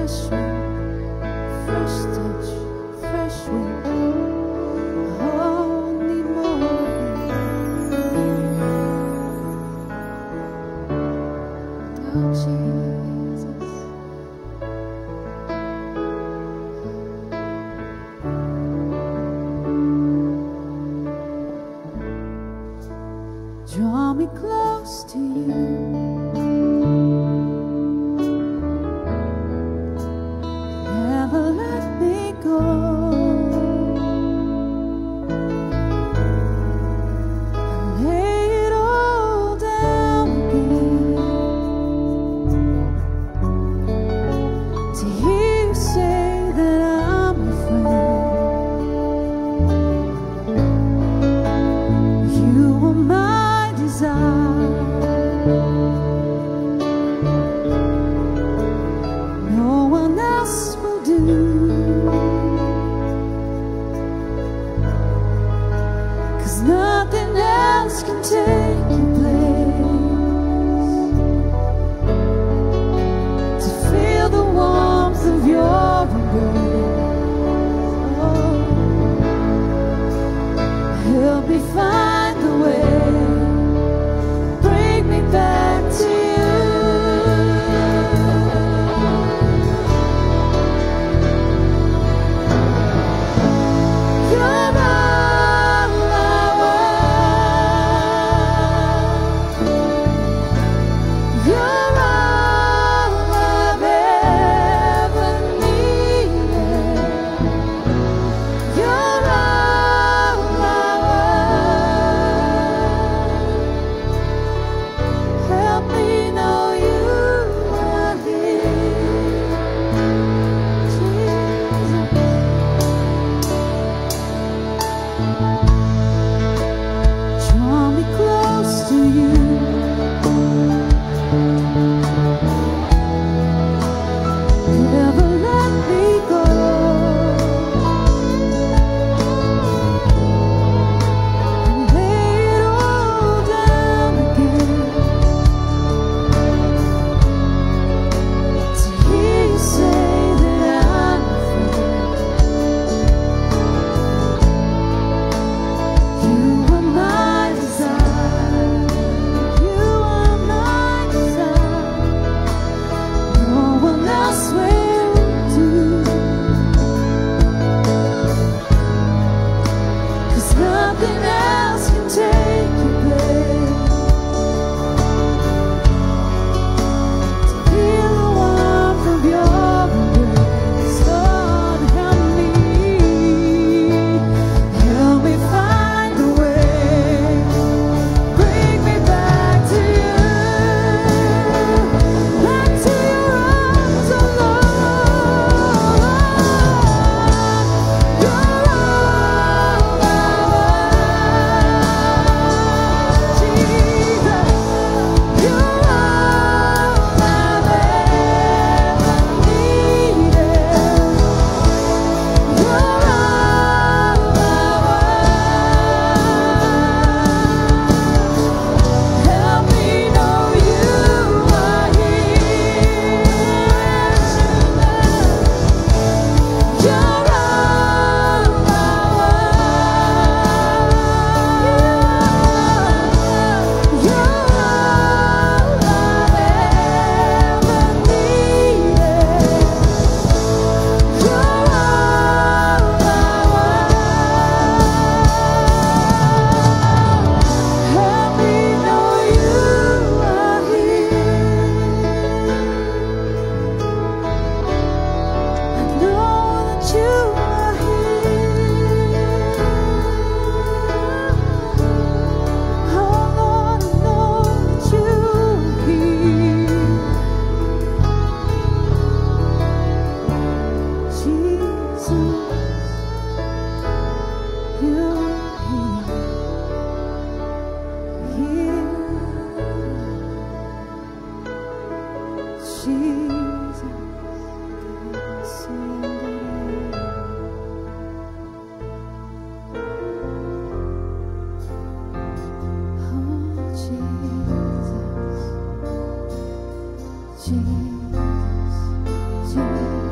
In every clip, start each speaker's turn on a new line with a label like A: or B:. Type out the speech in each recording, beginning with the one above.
A: fresh wind, fresh touch, fresh wind. Oh, need more of you. Oh, Jesus. Draw me close to you. Never let me go. I lay it all down again to hear you say that I'm your friend. You are my desire. No one else will do. 'Cause nothing else can take your place. To feel the warmth of your embrace. Oh, help me find the way. Bring me back to you. You're all I want. You're all I've ever needed. You're all I want. Help me know you are here, Jesus. Draw me close to you. Never let me go. And lay it all down again to hear you say that I'm your friend. You are my desire. You are my desire. No one else will do. 'Cause nothing else can take your place. To feel the warmth of your embrace. Lord, help me find a way. Bring me back to you. Back to your arms, oh Lord. You're all I want, Jesus. You're all I've ever needed. You're all I want. Help me know you are here. You're all I want. You're all I've ever needed. You're all I want. Help me know you are here. I know that you are here. Oh Lord, I know that you are here. Jesus, you're here. Jesus, oh Jesus, Jesus, Jesus.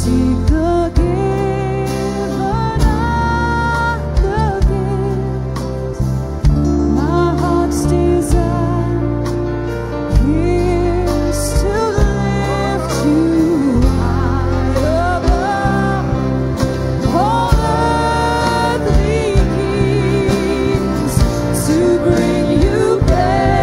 A: Seek the given of the gifts. My heart's desire is to lift you high above all earthly kings, to bring you pleasure.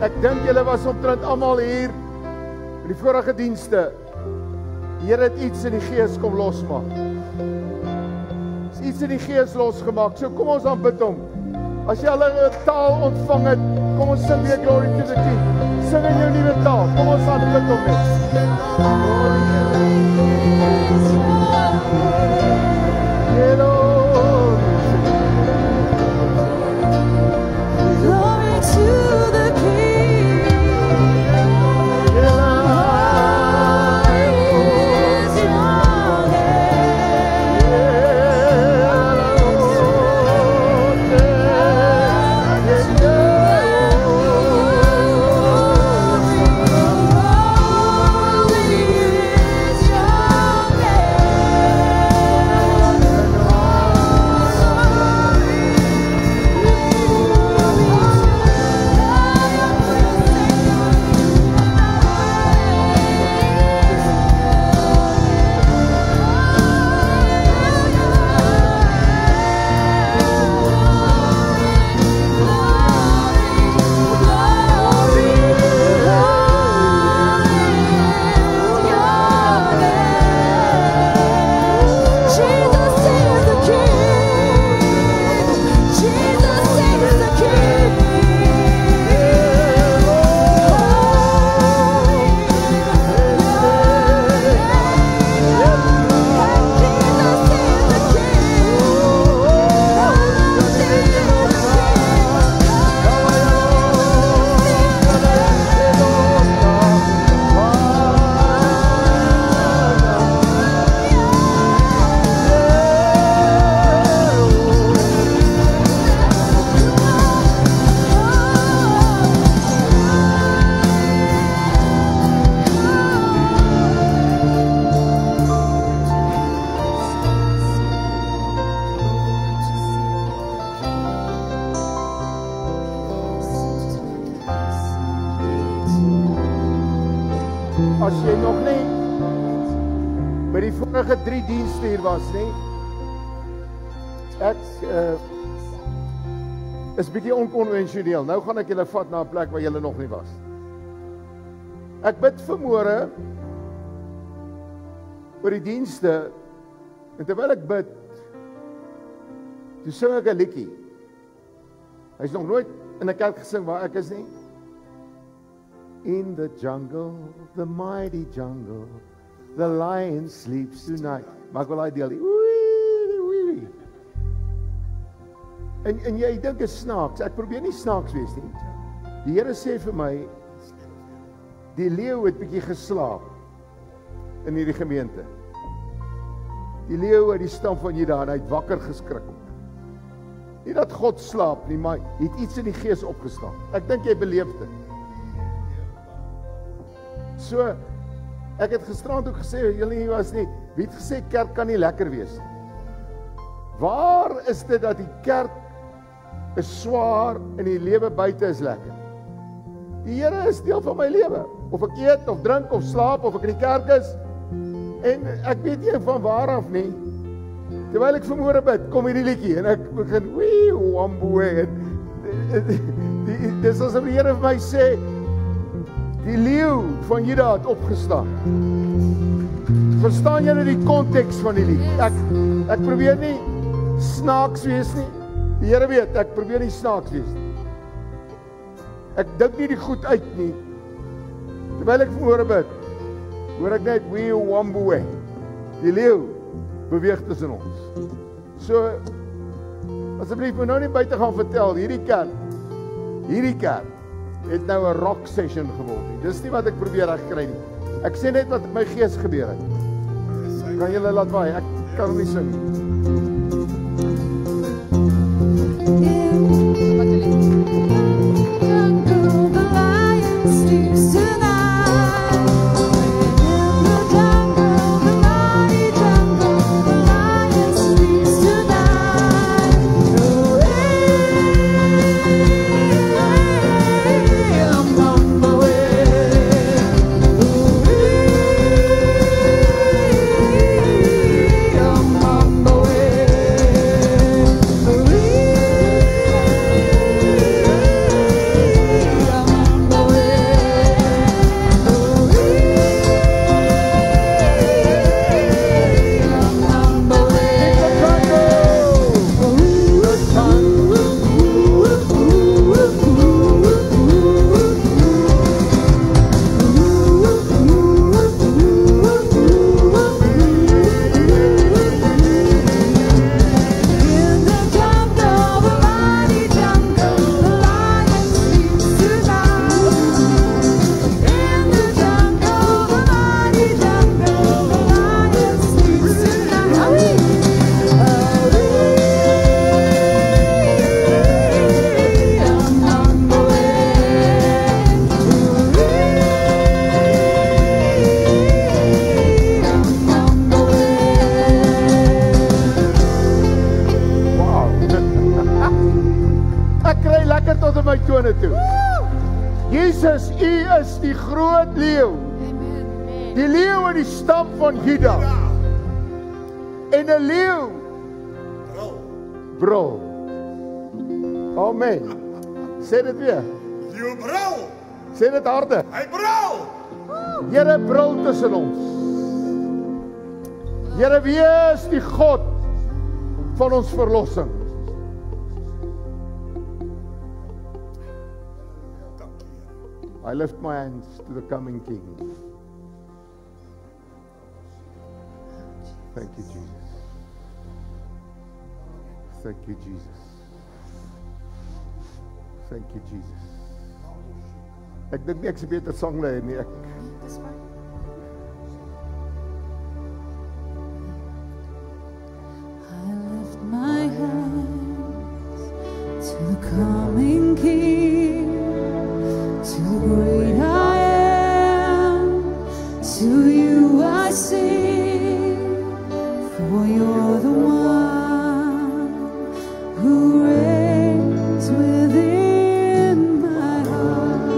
B: Ek dink julle was omtrent almal hier in die vorige dienste. Die Here het iets in die gees kom losmaak. Is iets in die gees losgemaak. So kom ons aanbid hom. As jy al 'n taal ontvang het, kom ons sing weer Glory to the King. Sing in jou nuwe taal. Kom ons aanbid hom net.
A: Glory to the King. Holy is
B: by die vorige 3 dienste hier was, nie? Ek is bietjie onkonvensioneel. Nou gaan ek julle vat na 'n plek waar julle nog nie was. Ek bid vanmôre oor die dienste, en terwyl ek bid, toe sing ek 'n liedjie. Hy's nog nooit in 'n kerk gesing waar ek is nie. In the jungle, the mighty jungle, the lion sleeps tonight. Maar ek wil daai deel. En jy dink is snaaks. Ek probeer nie snaaks wees nie. Die Here sê vir my, die leeu het bietjie geslaap in hierdie gemeente. Die leeu uit die stam van Juda, en hy het wakker geskrik. Nie dat God slaap nie, maar het iets in die gees opgestaan. Ek dink jy beleef dit. So, ek het gisterand ook gesê, julle nie was nie, wie het gesê kerk kan nie lekker wees nie? Waar is dit dat die kerk is swaar en die lewe buite is lekker? Die Here is deel van my lewe. Of ek eet, of drink, of slaap, of ek in die kerk is. En ek weet nie van waar af nie. Terwyl ek vanmôre bid, kom hierdie liedjie en ek begin wee wamboe. Dis asof die Here vir my sê, die leeu van Juda het opgestaan. Verstaan julle die konteks van die lied? Ek probeer nie snaaks wees nie. Die Here weet, ek probeer nie snaaks wees nie. Ek dink nie die goed uit nie. Terwyl ek vanmôre bid, hoor ek net wee wamboe. Die leeu beweeg tussen ons. So, asseblief moet nou nie buite gaan vertel, hierdie kerk het nou 'n rock session geword nie. Dis nie wat ek probeer regkry nie. Ek sê net wat in my gees gebeur het. Kan julle laat waai, ek kan nie sing nie. Jesus, U is die groot leeu. Die leeu in die stam van Juda. En 'n leeu brul. Amen. Sê dit weer.
C: Leeu brul.
B: Sê dit harder.
C: Hy brul.
B: Here brul tussen ons. Here, wie is die God van ons verlossing? I lift my hands to the coming King. Thank you, Jesus. Thank you, Jesus. Thank you, Jesus. Ek dink nie ek se beter sangleier nie.
A: I lift my hands to the coming King. Too great I am, to you I sing, for you're the one who reigns within my heart.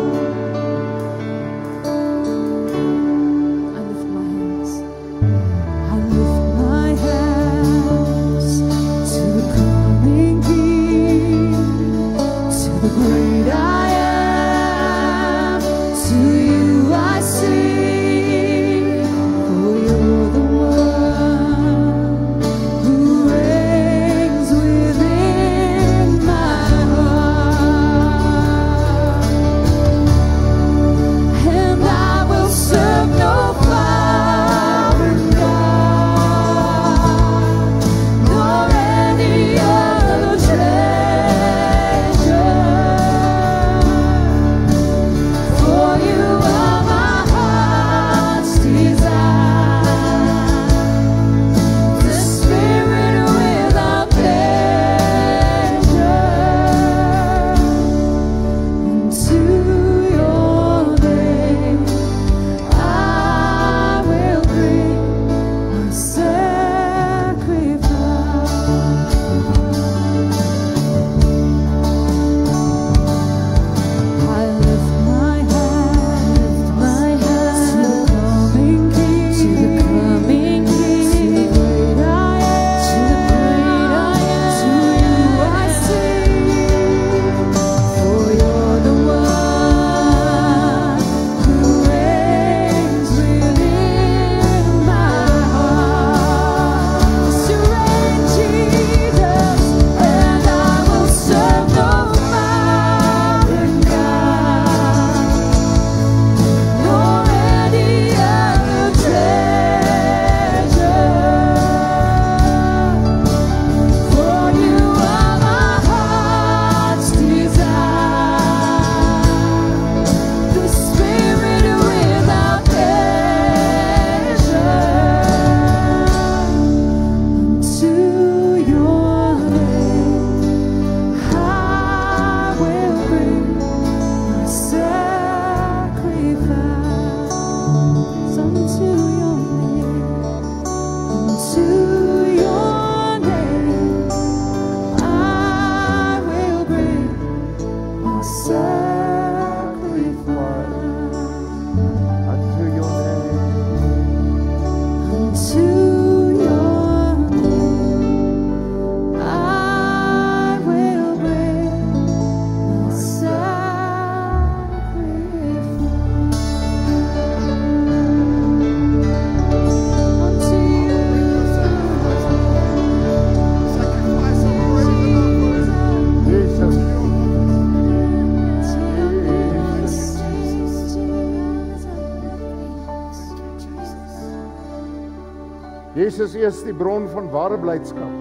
B: Jesus is die bron van ware blydskap.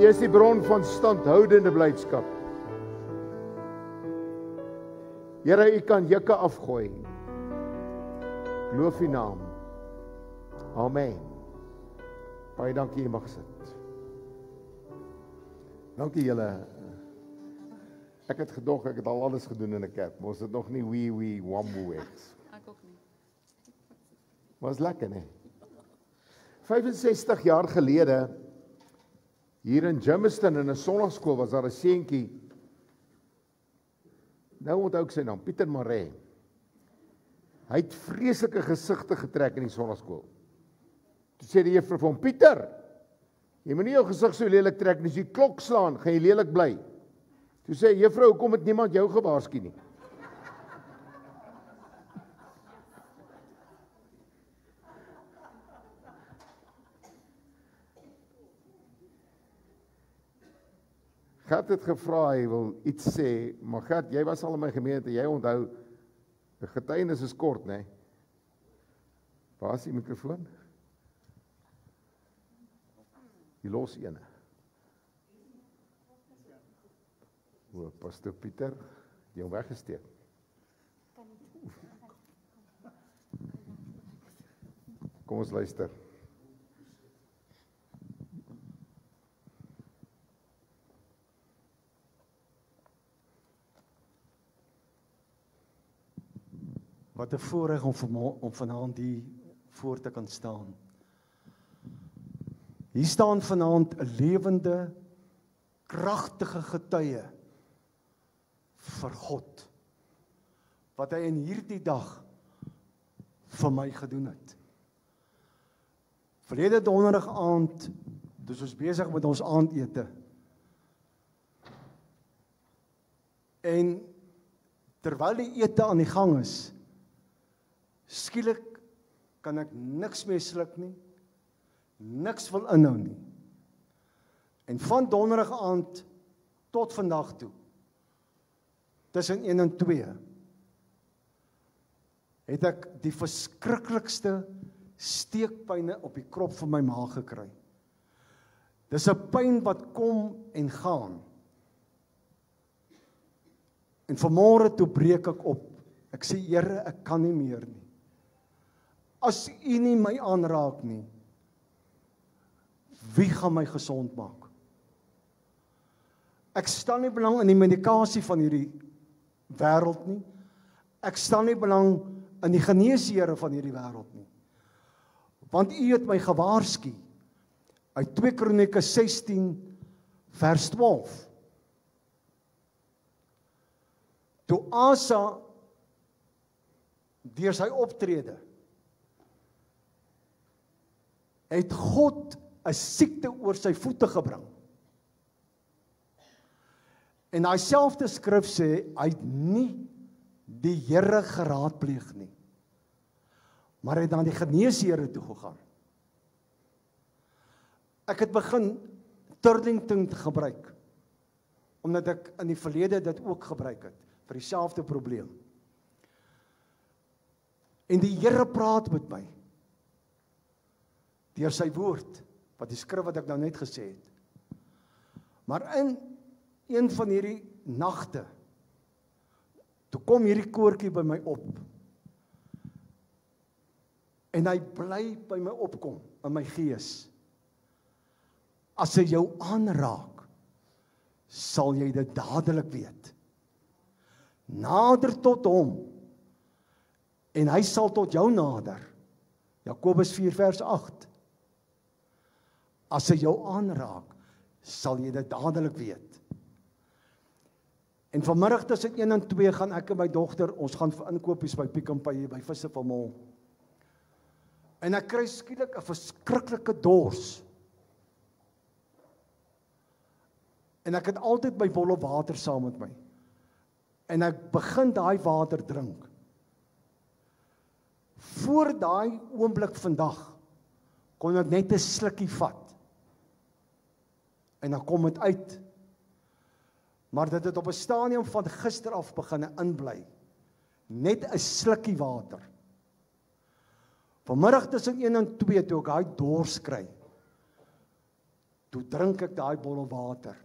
B: U is die bron van standhoudende blydskap. Here, U kan jukke afgooi. Loof U naam. Amen. Baie dankie, jy mag sit. Dankie julle. Ek het gedog, ek het al alles gedoen in 'n kerk, maar ons het nog nie wee wambo eks.
C: Ek ook nie.
B: Was lekker, né? 65 jaar gelede, hier in Germiston in 'n sonnaarskool was daar 'n seentjie. Nou onthou ek sy naam, Pieter Maree. Hy het vreeslike gesigte getrek in die sonnaarskool. Toe sê die juffrou vir hom, Pieter, jy moet nie jou gesig so lelik trek nie, as jy klok slaan, gaan jy lelik bly. Toe sê juffrou, hoekom het niemand jou gewaarsku nie? Gert het gevra, hy wil iets sê, maar Gert, jy was al in my gemeente, jy onthou, die getuienis is kort, né? Waar is die mikrofoon? Die los ene. O, Pastor Pieter, jy hom weggesteek. Kom ons luister.
D: Wat 'n voorreg om vanaand hier voor te kan staan. Hier staan vanaand 'n lewende, kragtige getuie vir God. Wat hy in hierdie dag vir my gedoen het. Verlede donderdag aand, dus ons besig met ons aandete. En terwyl die ete aan die gang is, skielik kan ek niks meer sluk nie, niks wil inhou nie. En van donderdag aand tot vandag toe, tussen 1 en 2, het ek die verskriklikste steekpyne op die krop van my maag gekry. Dis 'n pyn wat kom en gaan. En vanmôre toe breek ek op. Ek sê, Here, ek kan nie meer nie. As U nie my aanraak nie, wie gaan my gesond maak? Ek stel nie belang in die medikasie van hierdie wêreld nie. Ek stel nie belang in die geneesheere van hierdie wêreld nie. Want U het my gewaarsku uit 2 Kronieke 16 vers 12. Toe Asa deur sy optrede het God 'n siekte oor sy voete gebring. En daai selfde skrif sê hy het nie die Here geraadpleeg nie, maar hy het na die geneesheere toe gegaan. Ek het begin Turlington gebruik, omdat ek in die verlede dit ook gebruik het, vir dieselfde probleem. En die Here praat met my, deur sy woord, wat die skrif wat ek nou net gesê het. Maar in een van hierdie nagte, toe kom hierdie koortjie by my op, en hy bly by my opkom, in my gees. As hy jou aanraak, sal jy dit dadelik weet. Nader tot hom, en hy sal tot jou nader. Jakobus 4 vers 8. As hy jou aanraak, sal jy dit dadelik weet. En vanmiddag tussen 1 en 2 gaan ek en my dogter, ons gaan vir inkopies by Pick n Pay by Visse Mall. En ek kry skielik 'n verskriklike dors. En ek het altyd my bolle water saam met my. En ek begin daai water drink. Voor daai oomblik vandag kon ek net 'n slukkie vat. En dan kom dit uit. Maar dit het op 'n stadium van gister af begin inbly. Net 'n slukkie water. Vanmiddag tussen 1 en 2 toe ek daai dors kry. Toe drink ek daai bottel water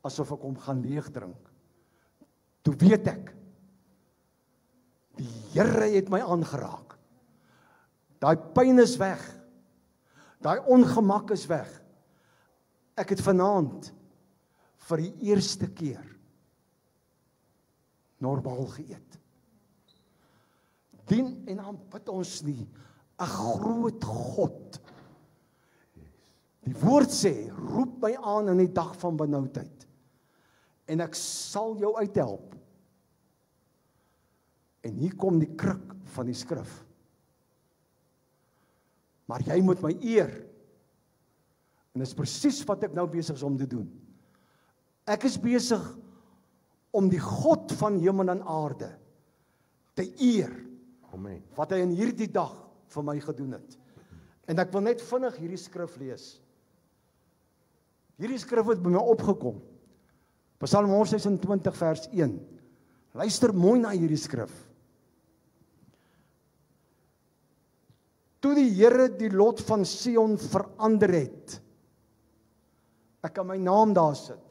D: asof ek hom gaan leeg drink. Toe weet ek die Here het my aangeraak. Daai pyn is weg. Daai ongemak is weg. Ek het vanaand vir die eerste keer normaal geëet. Dien en aanbid ons nie 'n groot God. Die woord sê, roep my aan in die dag van benoudheid en ek sal jou uithelp. En hier kom die kruk van die skrif. Maar jy moet my eer. En dit is presies wat ek nou besig is om te doen. Ek is besig om die God van hemel en aarde te eer.
B: Amen.
D: Wat hy in hierdie dag vir my gedoen het. En ek wil net vinnig hierdie skrif lees. Hierdie skrif het by my opgekom. Psalm 126 vers 1. Luister mooi na hierdie skrif. Toe die Here die lot van Sion verander het. Ek kan my naam daar sit.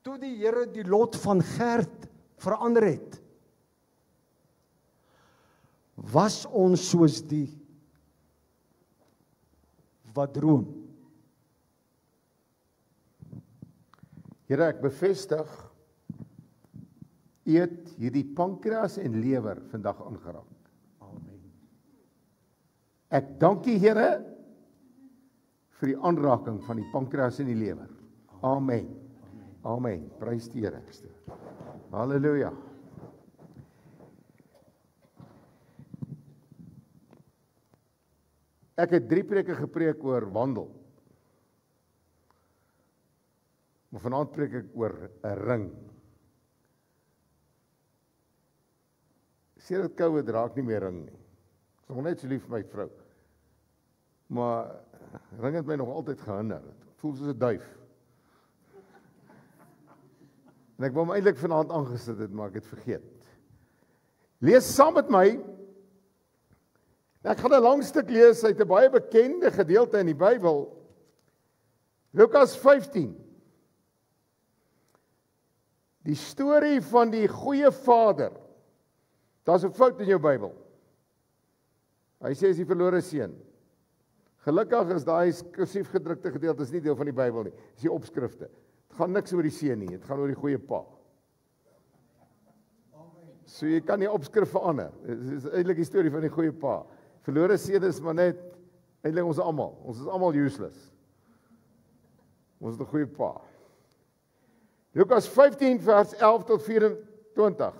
D: Toe die Here die lot van Gert verander het. Was ons soos die wat droom.
B: Here, ek bevestig, eet hierdie pankreas en lewer vandag aangeraak.
D: Amen.
B: Ek dank U, Here, vir die aanraking van die pankreas en die lewer. Amen. Amen. Prys die Here. Halleluja. Ek het 3 preke gepreek oor wandel. Maar vanaand preek ek oor 'n ring. Sedert COVID raak nie meer ring nie. Ek is nog net so lief vir my vrou. Maar ring het my nog altyd gehinder. Ek voel soos 'n duif. En ek wou hom eintlik vanaand aangesit het, maar ek het vergeet. Lees saam met my. Ek gaan 'n lang stuk lees uit 'n baie bekende gedeelte in die Bybel. Lukas 15. Die storie van die goeie vader. Daar's 'n fout in jou Bybel. Hy sê is die verlore seun. Gelukkig is daai kursief gedrukte gedeelte is nie deel van die Bybel nie. Dis die opskrifte. Dit gaan niks oor die seun nie, dit gaan oor die goeie pa. So jy kan die opskrif verander. Dit is eintlik die storie van die goeie pa. Verlore seun is maar net eintlik ons almal. Ons is almal useless. Ons is 'n goeie pa. Lukas 15 vers 11 tot 24.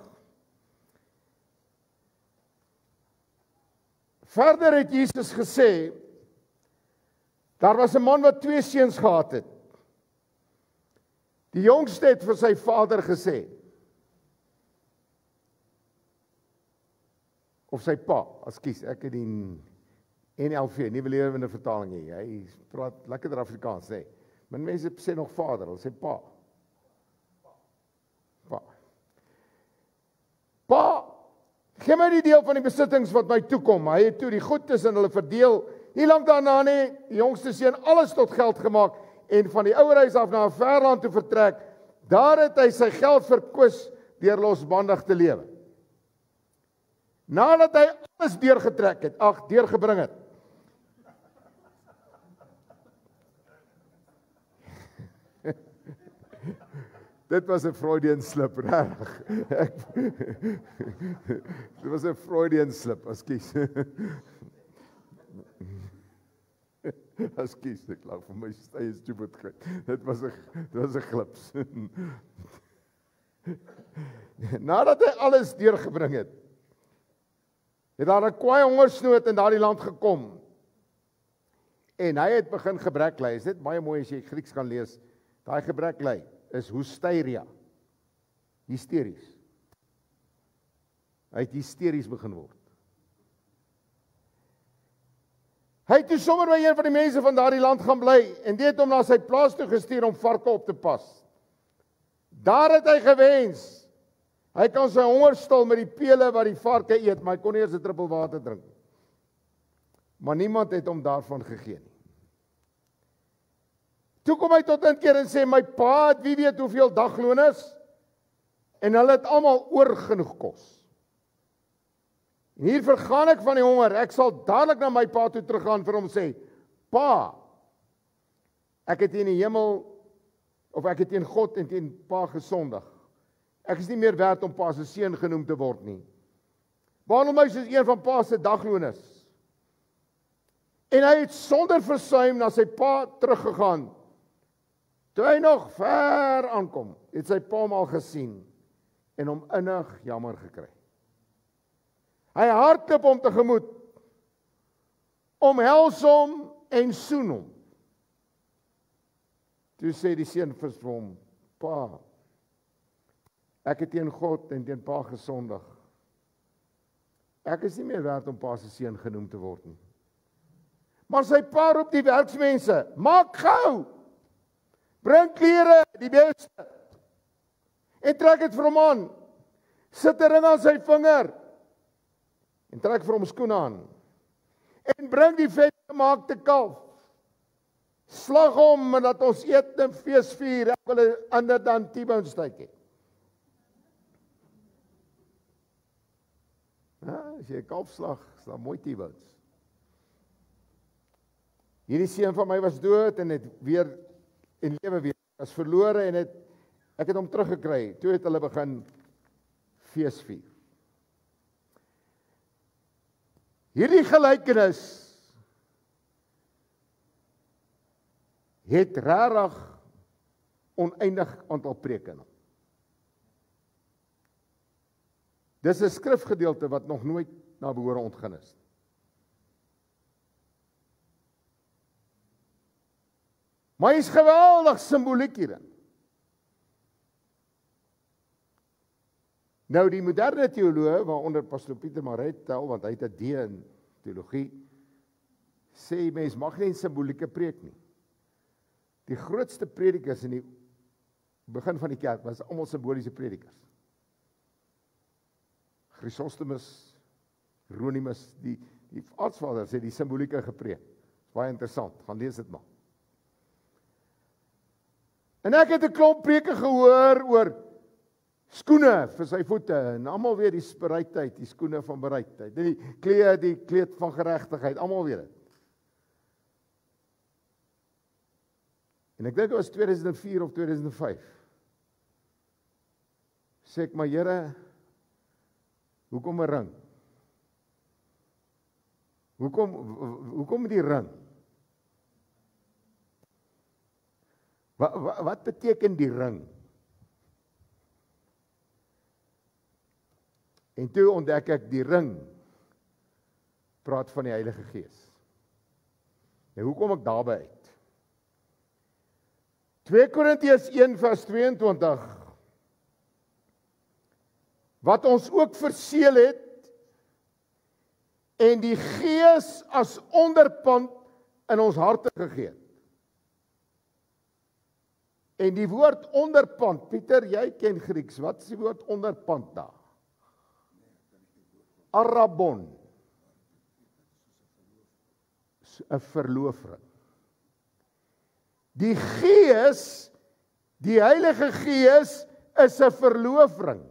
B: Verder het Jesus gesê, daar was 'n man wat 2 seuns gehad het. Die jongste het vir sy vader gesê, of sy pa, ekskuus, ek het die NLV, Nuwe Lewende Vertaling hier. Hy praat lekker Afrikaans, sê. Men mense sê nog vader, hulle sê pa. Pa, gee my die deel van die besittings wat my toekom. Hy het toe die goed tussen hulle verdeel. Nie lank daarna nie, die jongste seun alles tot geld gemaak en van die ouer huis af na 'n ver land toe vertrek. Daar het hy sy geld verkwis deur losbandig te lewe. Nadat hy alles deurgebring het. Dit was 'n Freudian slip, reg. Dit was 'n Freudian slip, ekskuus. Ekskuus, ek lag vir my eie stupidheid. Dit was 'n glips. Nadat hy alles deurgebring het, het daar 'n kwaai hongersnood in daardie land gekom. En hy het begin gebrek ly. Is dit baie mooi as jy Grieks kan lees. Daai gebrek ly is hysteria. Hysteries. Hy het hysteries begin word. Hy het toe sommer by een van die mense van daardie land gaan bly en dit het hom na sy plaas toe gestuur om varke op te pas. Daar het hy gewens. Hy kan sy honger stil met die pele wat die varke eet, maar hy kon nie eens 'n druppel water drink. Maar niemand het hom daarvan gegee nie. Toe kom hy tot 'n keer en sê, my pa het wie weet hoeveel dagloon is, en hulle het almal oorgenoeg kos. En hier vergaan ek van die honger, ek sal dadelik na my pa toe teruggaan vir hom sê, pa, ek het in die hemel, of ek het teen God en teen pa gesondig. Ek is nie meer werd om pa se seun genoem te word nie. Behandel my soos een van pa se dagloners. En hy het sonder versuim na sy pa teruggegaan. Toe hy nog ver aankom, het sy pa hom al gesien en hom innig jammer gekry. Hy hardloop hom tegemoet, omhels hom en soen hom. Toe sê die seun vir hom, pa, ek het teen God en teen pa gesondig. Ek is nie meer werd om pa se seun genoem te word nie. Maar sy pa roep die werksmense, maak gou, bring klere, die beste, en trek dit vir hom aan, sit 'n ring aan sy vinger, en trek vir hom skoene aan, en bring die vetgemaakte kalf, slag hom, en dat ons eet en fees vier, ek wil 'n ander dan T-bone steak hê. Ja, as jy 'n kalf slag, is daar mooi T-bones. Hierdie seun van my was dood en het weer en lewe weer. Was verlore en ek het hom teruggekry. Toe het hulle begin fees vier. Hierdie gelykenis het regtig oneindig aantal preke in hom. Dis 'n skrifgedeelte wat nog nooit na behore ontgin is. Maar hy is geweldig simboliek hierin. Nou die moderne teoloog, waaronder Pastor Pieter Maret tel, want hy het 'n D in teologie, sê mens mag nie 'n simbolieke preek nie. Die grootste predikers in die begin van die kerk was almal simboliese predikers. Chrysostomus, Hieronymus, die aartsvaders het die simbolieke gepreek. Baie interessant, gaan lees dit maar. En ek het 'n klomp preke gehoor oor skoene vir sy voete, en almal weet die bereidheid, die skoene van bereidheid, die kleed van geregtigheid, almal weet dit. En ek dink dit was 2004 of 2005. Sê ek, maar Here, hoekom 'n ring? Hoekom die ring? Wat beteken die ring? En toe ontdek ek die ring praat van die Heilige Gees. En hoe kom ek daarby uit? 2 Korintiërs 1 vers 22 wat ons ook verseël het en die Gees as onderpand in ons harte gegee het. En die woord onderpand, Pieter, jy ken Grieks, wat is die woord onderpand daar? Arabon, 'n verloofring. Die Gees, die Heilige Gees, is 'n verloofring.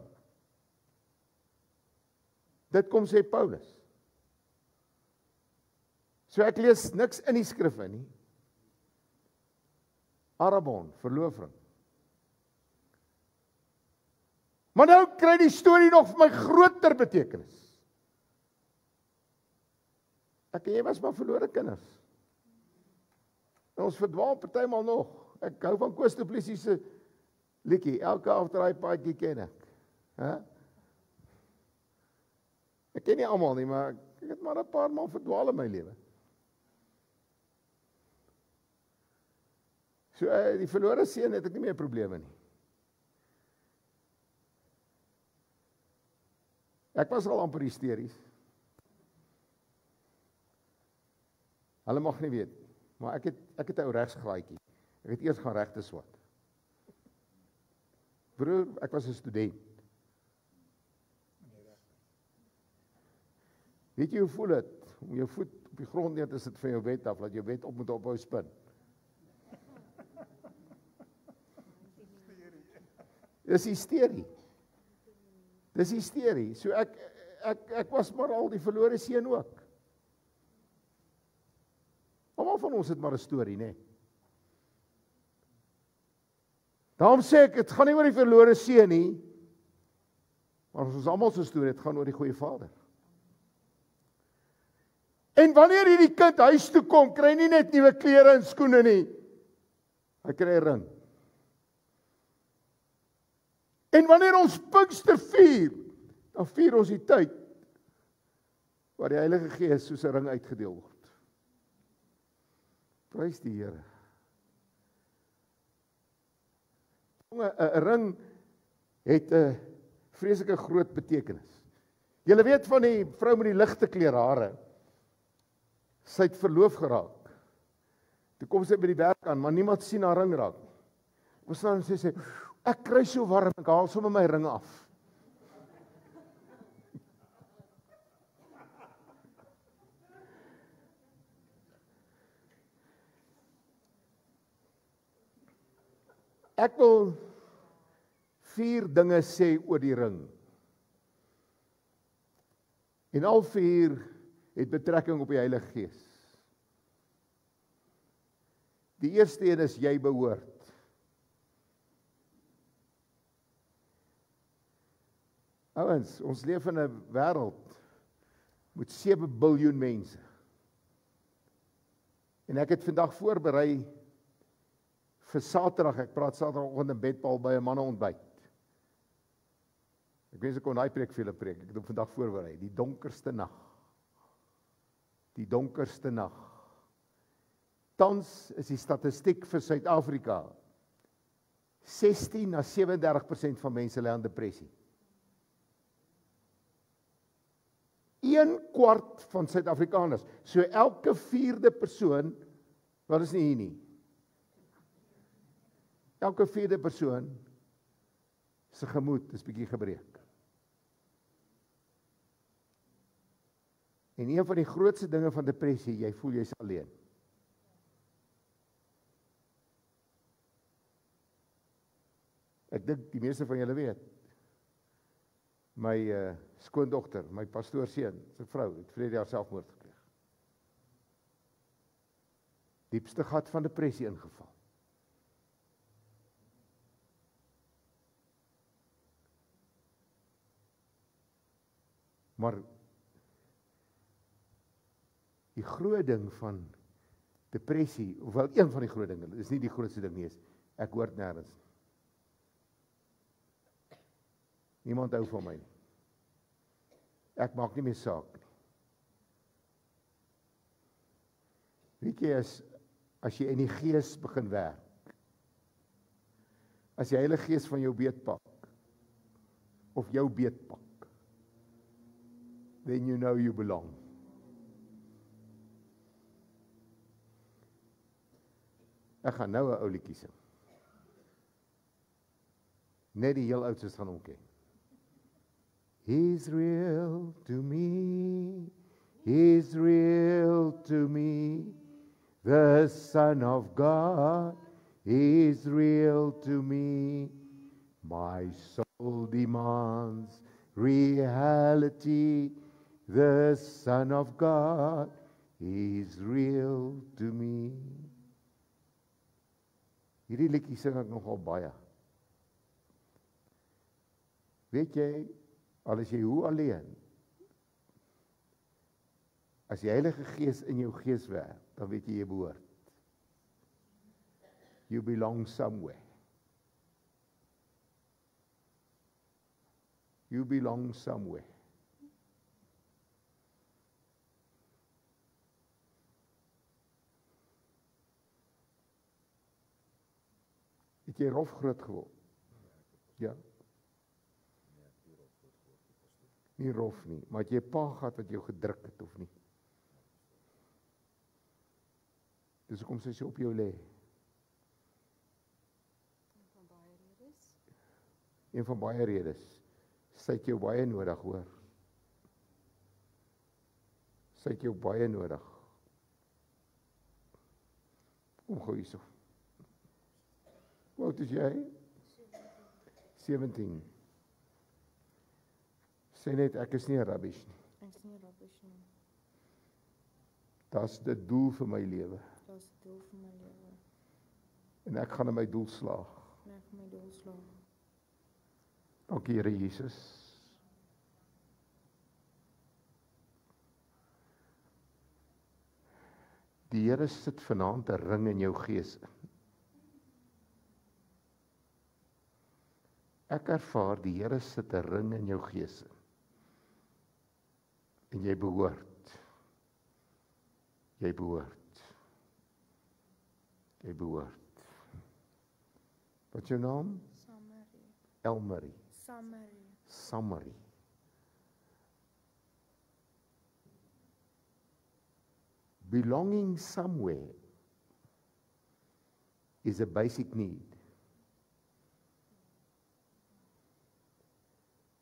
B: Dit kom sê Paulus. So ek lees niks in die skrif in nie. Arabon, verloofring. Maar nou kry die storie nog vir my groter betekenis. Ek en jy was maar verlore kinders. En ons verdwaal partymal nog. Ek hou van Koos Du Plessis se liedjie, elke afdraai paadjie ken ek. Ek ken nie almal nie, maar ek het maar 'n paar maal verdwaal in my lewe. So die verlore seun het ek nie meer probleme nie. Ek was al amper hysteries. Hulle mag nie weet, maar ek het 'n ou regsgraaitjie. Ek het eers gaan regte swat. Broer, ek was 'n student. Weet jy hoe voel dit om jou voet op die grond neer te sit van jou bed af, dat jou bed op moet ophou spin. Dis hysterie. Dis hysterie. So ek was maar al die verlore seun ook. Almal van ons het maar 'n storie, né? Daarom sê ek, dit gaan nie oor die verlore seun nie, maar ons almal se storie, dit gaan oor die goeie Vader. En wanneer hierdie kind huis toe kom, kry hy nie net nuwe klere en skoene nie. Hy kry 'n ring. En wanneer ons Pinkster vier, dan vier ons die tyd waar die Heilige Gees soos 'n ring uitgedeel word. Prys die Here. 'n ring het 'n vreeslike groot betekenis. Julle weet van die vrou met die ligte kleur hare. Sy het verloof geraak. Toe kom sy by die werk aan, maar niemand sien haar ring raak. Ons staan en sê sy, ek kry so warm, ek haal sommer my ring af. Ek wil 4 dinge sê oor die ring. En al 4 het betrekking op die Heilige Gees. Die eerste een is jy behoort. Ouens, ons leef in 'n wêreld met 7 biljoen mense. En ek het vandag voorberei vir Saterdag, ek praat Saterdagoggend in Bedpaal by 'n manneontbyt. Ek wens ek kon daai preek vir julle preek. Ek het hom vandag voorberei, die donkerste nag. Die donkerste nag. Tans is die statistiek vir Suid-Afrika 16 na 37% van mense ly aan depressie. 1/4 van Suid-Afrikaners, so elke 4de persoon, wat is nie hier nie. Elke 4de persoon se gemoed is bietjie gebreek. En een van die grootste dinge van depressie, jy voel jy's alleen. Ek dink die meeste van julle weet. My skoondogter, my pastoorseun, sy vrou, het verlede jaar selfmoord gepleeg. Diepste gat van depressie ingeval. Maar die groot ding van depressie, ofwel een van die groot dinge, is nie die grootste ding nie, is ek hoort nêrens. Niemand hou van my nie. Ek maak nie meer saak nie. Weet jy, as jy in die Gees begin werk, as die Heilige Gees van jou beetpak, of jou beetpak, then you know you belong. Ek gaan nou 'n ou liedjie sing. Net die heel oudses gaan hom ken. He's real to me, He's real to me, the Son of God is real to me. My soul demands reality, the Son of God is real to me. Hierdie liedjie sing ek nogal baie. Weet jy, al is jy hoe alleen, as die Heilige Gees in jou gees werk, dan weet jy behoort. You belong somewhere. You belong somewhere. Het jy rof groot geword? Ja. Nie rof nie, maar het jy 'n pa gehad wat jou gedruk het of nie? Dis hoekom sy op jou lê. Een van baie redes. Sy het jou baie nodig, hoor. Sy het jou baie nodig. Kom gou hierso. Hoe oud is jy? 17. Sê net, ek is nie rubbish nie.
C: Ek is nie rubbish nie.
B: Dis die doel vir my lewe.
C: Dat is die doel van my lewe.
B: En ek gaan in my doel slaag.
C: En ek gaan my doel slaag.
B: Dankie Here Jesus. Die Here sit vanaand 'n ring in jou gees in. Ek ervaar die Here sit 'n ring in jou gees in. En jy behoort. Jy behoort. Jy behoort. Wat is jou naam?
C: Samarie.
B: Elmarie.
C: Samarie.
B: Samarie. Belonging somewhere is a basic need.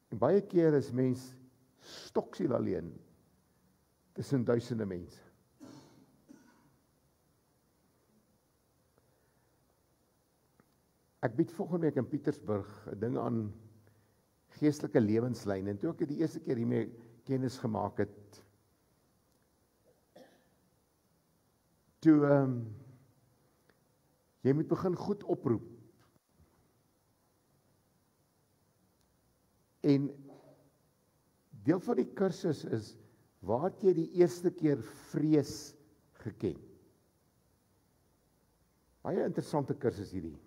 B: En baie keer is mens stoksiel alleen tussen duisende mense. Ek bied volgende week in Pietersburg 'n ding aan geestelike lewenslyn en toe ek die eerste keer hiermee kennis gemaak het, toe jy moet begin goed oproep. En deel van die kursus is, waar het jy die eerste keer vrees geken? Baie interessante kursus hierdie.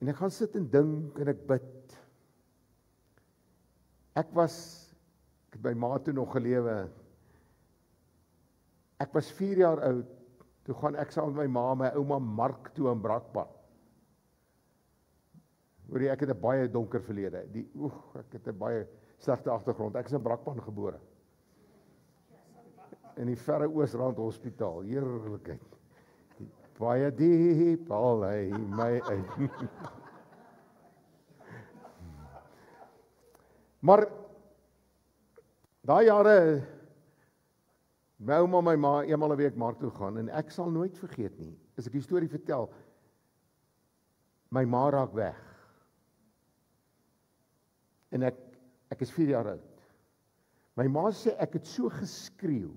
B: En ek gaan sit en dink en ek bid. Ek het by ma toe nog gelewe. Ek was 4 jaar oud, toe gaan ek saam met my ma, my ouma Mark toe in Brakpan. Hoor jy, ek het 'n baie donker verlede. Ek het 'n baie slegte agtergrond. Ek is in Brakpan gebore. In die verre Oosrand Hospitaal, heerlikheid. Baie diep al hy my uit. Maar daai jare, my ouma en my ma eenmal 'n week mark toe gaan en ek sal nooit vergeet nie. As ek die storie vertel, my ma raak weg. En ek is 4 jaar oud. My ma sê ek het so geskreeu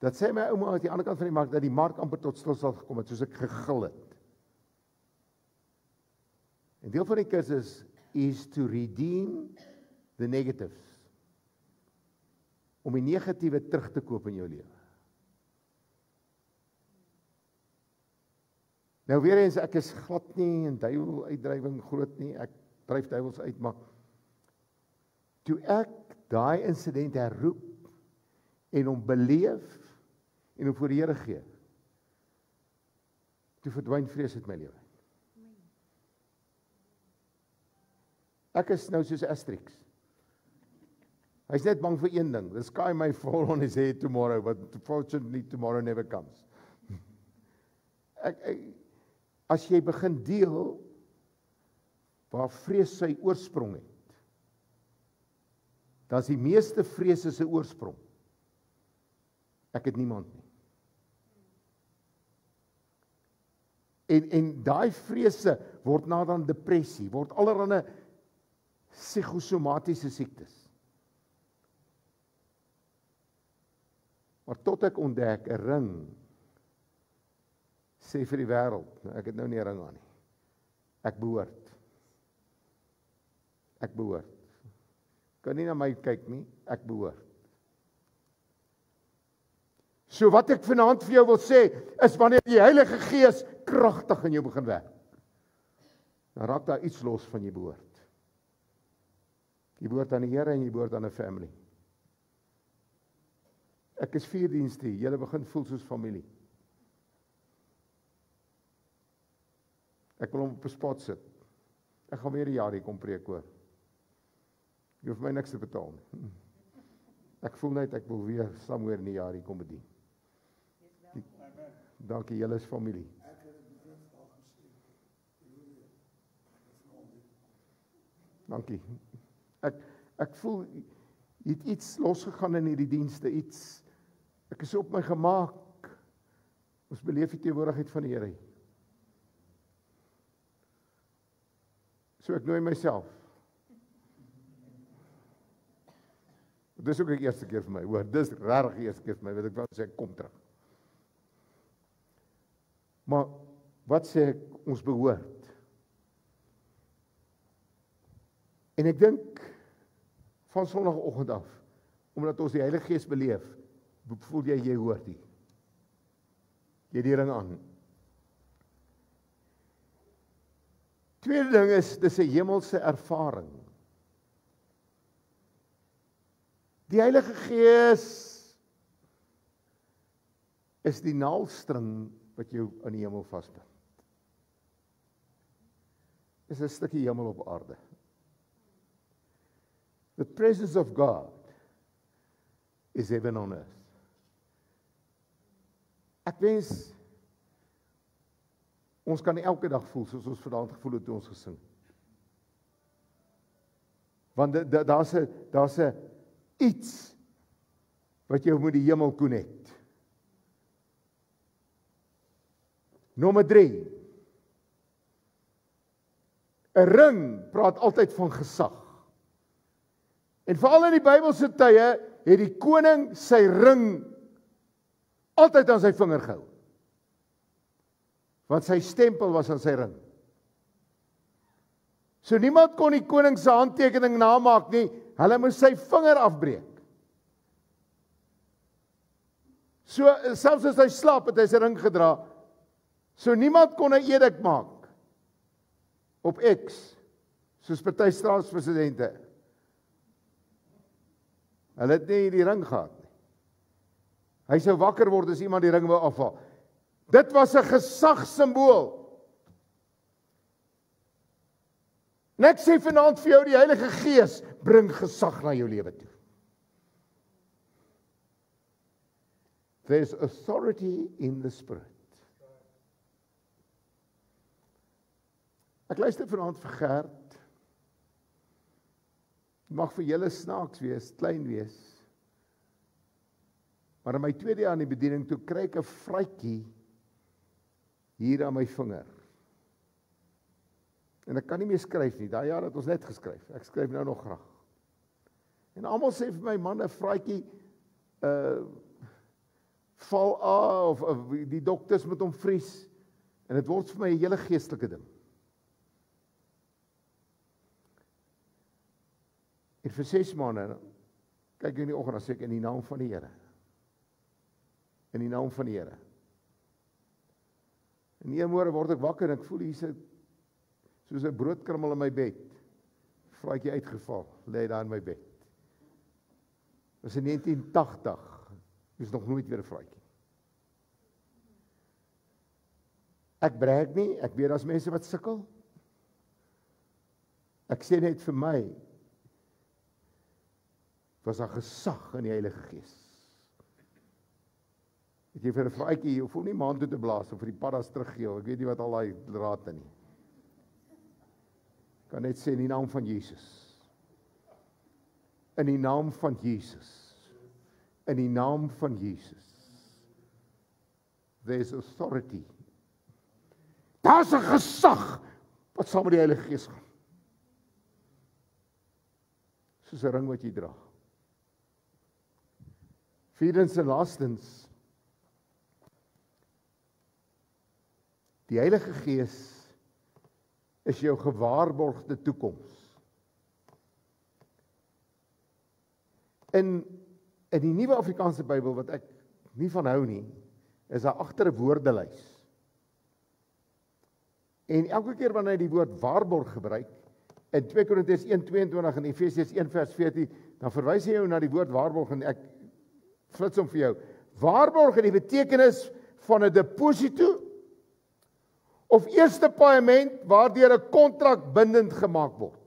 B: dat sê my ouma aan die ander kant van die mark dat die mark amper tot stilstand gekom het soos ek gegil het. En deel van die kursus is to redeem the negatives. Om die negatiewe terug te koop in jou lewe. Nou weer eens, ek is glad nie en duiwel uitdrywing groot nie. Ek dryf duiwels uit, maar toe ek daai insident herroep en hom beleef en hom voor die Here gee, toe verdwyn vrees uit my lewe. Ek is nou soos Asterix. Hy's net bang vir een ding. The sky may fall on his head tomorrow, but fortunately tomorrow never comes. As jy begin deel waar vrees sy oorsprong het, dan is die meeste vrees se oorsprong. Ek het niemand nie. En daai vrese word na dan depressie, word allerlei psigosomatiese siektes. Maar tot ek ontdek 'n ring sê vir die wêreld, ek het nou nie 'n ring aan nie. Ek behoort. Ek behoort. Kan nie na my kyk nie, ek behoort. So wat ek vanaand vir jou wil sê, is wanneer die Heilige Gees kragtig in jou begin werk, dan raak daar iets los van jy behoort. Jy behoort aan die Here en jy behoort aan 'n family. Ek is 4 dienste, julle begin voel soos familie. Ek wil hom op 'n spot sit. Ek gaan weer 'n jaar hier kom preek hoor. Jy hoef my niks te betaal nie. Ek voel net ek wil weer somewhere in die jaar hier kom bedien. Dankie, julle is familie. Dankie. Ek voel het iets losgegaan in hierdie dienste, iets. Ek is op my gemaak. Ons beleef die teenwoordigheid van die Here. So ek nooi myself. Dis ook die eerste keer vir my, hoor, dis regtig die eerste keer vir my, weet ek wat sê, ek kom terug. Maar, wat sê ek, ons behoort? En ek dink, van Sondagoggend af, omdat ons die Heilige Gees beleef, voel jy hoort die. Jy die ring aan. Tweede ding is, dis 'n hemelse ervaring. Die Heilige Gees is die naaldstring wat jou aan die hemel vasbind. Is 'n stukkie hemel op aarde. The presence of God is heaven on earth. Ek wens ons kan elke dag voel soos ons vanaand gevoel het toe ons gesing. Want daar's 'n iets wat jou met die hemel connect. Nommer 3. 'n Ring praat altyd van gesag. En veral in die Bybelse tye het die koning sy ring altyd aan sy vinger gehou. Want sy stempel was aan sy ring. So niemand kon die koning se handtekening namaak nie, hulle moes sy vinger afbreek. So selfs as hy slaap het hy sy ring gedra. So niemand kon 'n edik maak op X, soos party staatspresidente. Hulle het nie die ring gehad nie. Hy sou wakker word as iemand die ring wou afhaal. Dit was 'n gesagssimbool. En ek sê vanaand vir jou, die Heilige Gees bring gesag na jou lewe toe. There's authority in the Spirit. Ek luister vanaand vir Gert. Het mag vir julle snaaks wees, klein wees. Maar in my tweede jaar in die bediening, toe kry ek 'n vrytjie hier aan my vinger. En ek kan nie meer skryf nie, daai jaar het ons net geskryf. Ek skryf nou nog graag. En almal sê vir my, man, 'n vrytjie val af, of die dokters moet hom vries. En dit word vir my 'n hele geestelike ding. En vir 6 maande, kyk ek in die oggend, dan sê ek in die naam van die Here. In die naam van die Here. En een môre word ek wakker en ek voel hier soos 'n broodkrummel in my bed. Vraatjie uitgeval, lê daar in my bed. Was in 1980, is nog nooit weer 'n vraatjie. Ek brag nie, ek weet daar's mense wat sukkel. Ek sê net vir my, was daar gesag in die Heilige Gees. Het jy vir 'n vraatjie, jy voel nie maan toe te blaas of vir die paddas teruggee, ek weet nie wat al daai rate nie. Kan net sê in die naam van Jesus. In die naam van Jesus. In die naam van Jesus. There's authority. Daar's 'n gesag wat saam met die Heilige Gees gaan. Soos 'n ring wat jy dra. Vierdens en laastens, die Heilige Gees is jou gewaarborgde toekoms. In die Nuwe Afrikaanse Bybel, wat ek nie van hou nie, is daar agter 'n woordelys. En elke keer wanneer hy die woord waarborg gebruik, in 2 Korintiërs 1:22 en Efesiërs 1:14, dan verwys hy jou na die woord waarborg, en ek flits hom vir jou. Waarborg het die betekenis van 'n deposito of eerste paaiement waardeur 'n kontrak bindend gemaak word.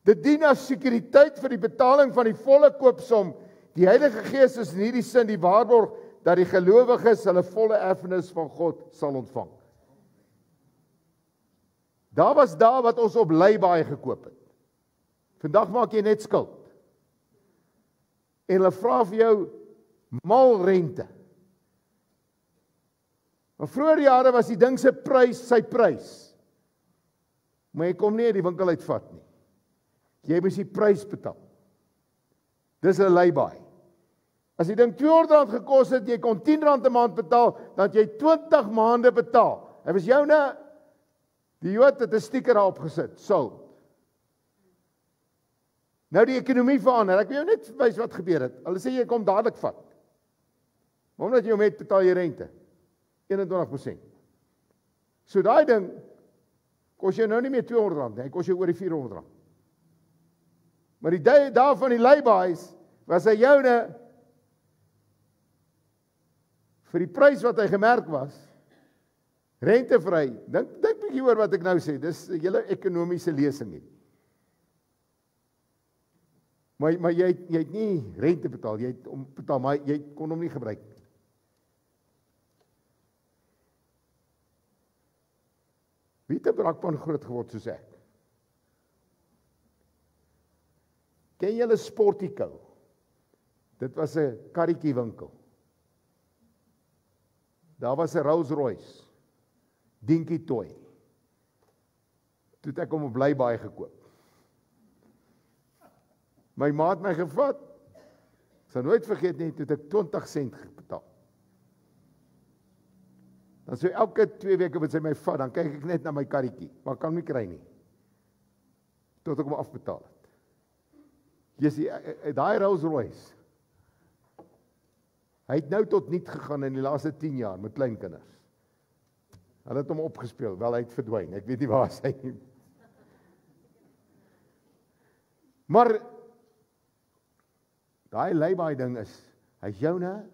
B: Dit dien as sekuriteit vir die betaling van die volle koopsom. Die Heilige Gees is in hierdie sin die waarborg dat die gelowiges hulle volle erfenis van God sal ontvang. Daar was daar wat ons op leibaai gekoop het. Vandag maak jy net skuld. En hulle vra vir jou mal rente. Maar vroeër jare was die ding se prys sy prys. Maar jy kom nie uit die winkel uitvat nie. Jy moet die prys betaal. Dis 'n lay-by. As die ding R200 gekos het, jy kon R10 'n maand betaal, dan het jy 20 maande betaal. Hy was joune, die Jood het 'n stiker daarop gesit, sold. Nou die ekonomie verander, ek wil jou net wys wat gebeur het. Hulle sê jy kom dadelik vat. Maar omdat jy hom het, betaal jy rente. 21%. So daai ding kos jou nou nie meer R200 nie, hy kos jou oor die R400. Maar die dae van die lay-bys was hy joune vir die prys wat hy gemerk was, rentevry. Dink bietjie oor wat ek nou sê, dis 'n hele ekonomiese lesing hier. Maar jy het nie rente betaal, jy het om betaal, maar jy kon hom nie gebruik nie. Wie het 'n brakpan groot geword soos ek? Ken julle Sportico? Dit was 'n karretjie winkel. Daar was 'n Rolls-Royce, Dinky Toy. Toe het ek hom op lay-by gekoop. My ma het my gevat. Ek sal nooit vergeet nie, toe het ek 20 sent betaal. Dan so elke 2 weke wat sy my vat, dan kyk ek net na my karretjie, maar kan nie kry nie. Tot ek hom afbetaal het. Jy sien, daai Rolls-Royce, hy het nou tot niet gegaan in die laaste 10 jaar met kleinkinders. Hulle het hom opgespeel, wel hy het verdwyn, ek weet nie waar hy nie. Maar daai lay-by ding is, hy's joune,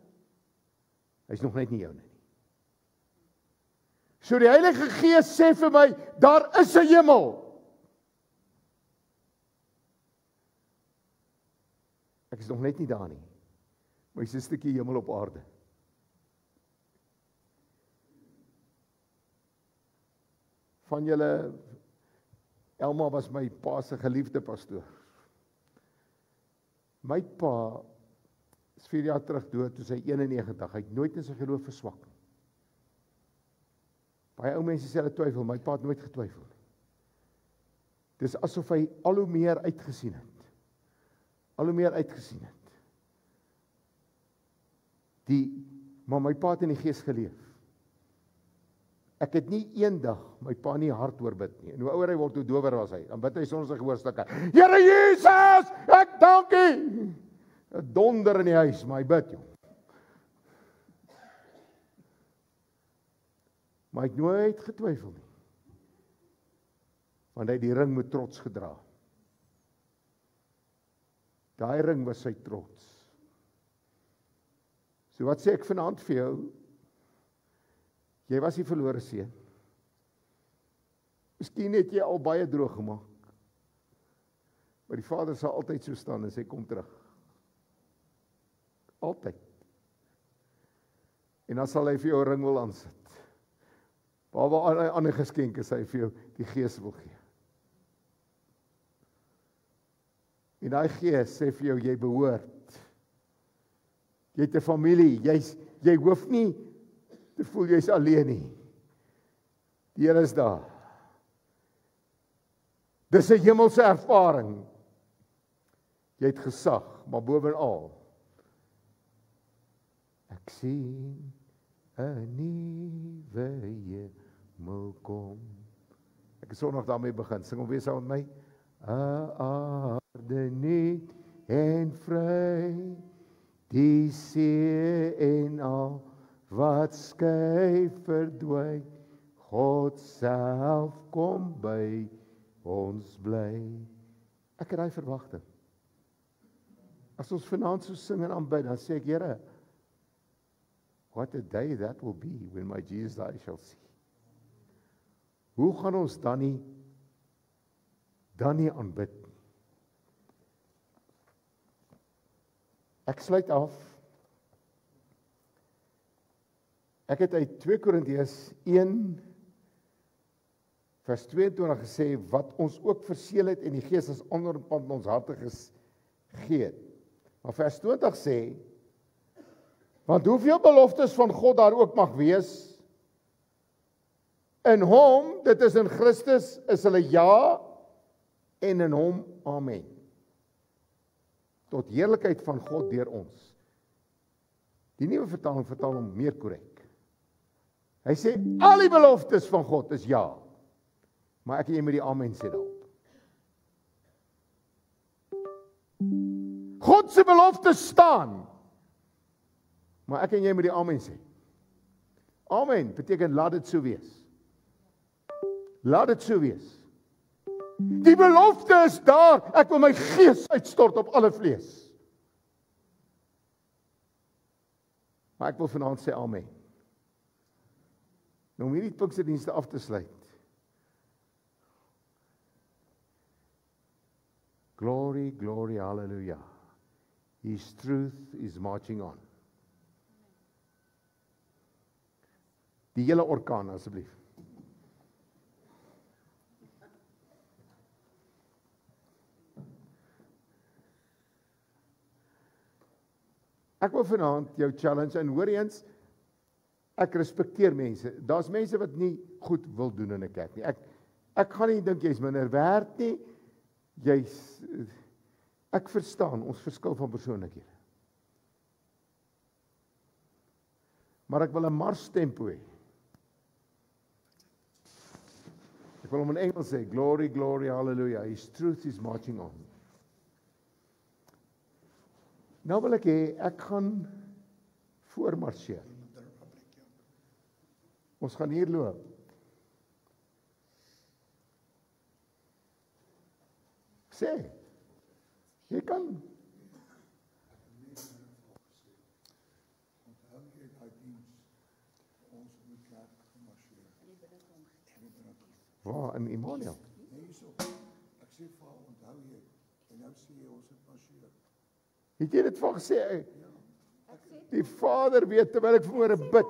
B: hy's nog net nie joune nie. So die Heilige Gees sê vir my, daar is 'n hemel. Ek is nog net nie daar nie. Maar hy's 'n stukkie hemel op aarde. Van julle, Elma was my pa se geliefde pastoor. My pa is 4 jaar terug dood, toe hy 91, hy het nooit in sy geloof verswak nie. Baie ou mense sê hulle twyfel, my pa het nooit getwyfel nie. Dis asof hy al hoe meer uitgesien het. Al hoe meer uitgesien het. Maar my pa het in die gees geleef. Ek het nie eendag my pa nie hard hoor bid nie. En hoe ouer hy word, hoe dower was hy. Dan bid hy soms sy gehoorstukke. Here Jesus, ek dank U. 'n Donder in die huis, maar hy bid jou. Maar hy het nooit getwyfel nie. Want hy het die ring met trots gedra. Daai ring was sy trots. So wat sê ek vanaand vir jou? Jy was die verlore seun. Miskien het jy al baie droog gemaak. Maar die Vader sal altyd so staan en sê kom terug. Altyd. En dan sal hy vir jou 'n ring wil aansit. Waar al ander geskenke is hy vir jou die Gees wil gee. En daai Gees sê vir jou jy behoort. Jy het 'n familie, jy hoef nie te voel jy's alleen nie. Die Here is daar. Dis 'n hemelse ervaring. Jy het gesag, maar bovenal ek sien 'n nuwe hemel kom. Ek is Sondag daarmee begin. Sing hom weer saam met my. 'n aarde nuut en vry, die see en al wat skei verdwyn, God self kom by ons bly. Ek het daai verwagting. As ons vanaand so sing en aanbid, dan sê ek, Here, what a day that will be when my Jesus I shall see. Hoe gaan ons dan nie aanbid? Ek sluit af. Ek het uit 2 Korintiërs 1 vers 22 gesê, wat ons ook verseël het en die Gees as onderpand in ons harte gegee het. Maar vers 20 sê, want hoeveel beloftes van God daar ook mag wees, In hom, dit is in Christus, is hulle ja, en in hom, amen. Tot heerlikheid van God deur ons. Die nuwe vertaling vertaal hom meer korrek. Hy sê, al die beloftes van God is ja. Maar ek en jy met die amen sê daarop. God se beloftes staan. Maar ek en jy met die amen sê. Amen beteken laat dit so wees. Laat dit so wees. Die belofte is daar, ek wil my gees uitstort op alle vlees. Maar ek wil vanaand sê amen. Nou om hierdie Pinksterdienste af te sluit. Glory, glory, hallelujah. His truth is marching on. Die hele orkaan asseblief. Ek wil vanaand jou challenge en hoor eens, ek respekteer mense. Daar's mense wat nie goed wil doen in 'n kerk nie. Ek gaan nie dink jy's minder werd nie. Ek verstaan ons verskil van persoonlikhede. Maar ek wil 'n marstempo hê. Ek wil hom in Engels sê, glory, glory, hallelujah. His truth is marching on. Nou wil ek gaan voormarseer. Ons gaan hier loop. Sê, jy kan. Waar, in Immanuel?
E: Ek sê vir haar, onthou jy, en nou sê jy ons het marseer.
B: Het jy dit van gesê? Die Vader weet terwyl ek vanmôre bid.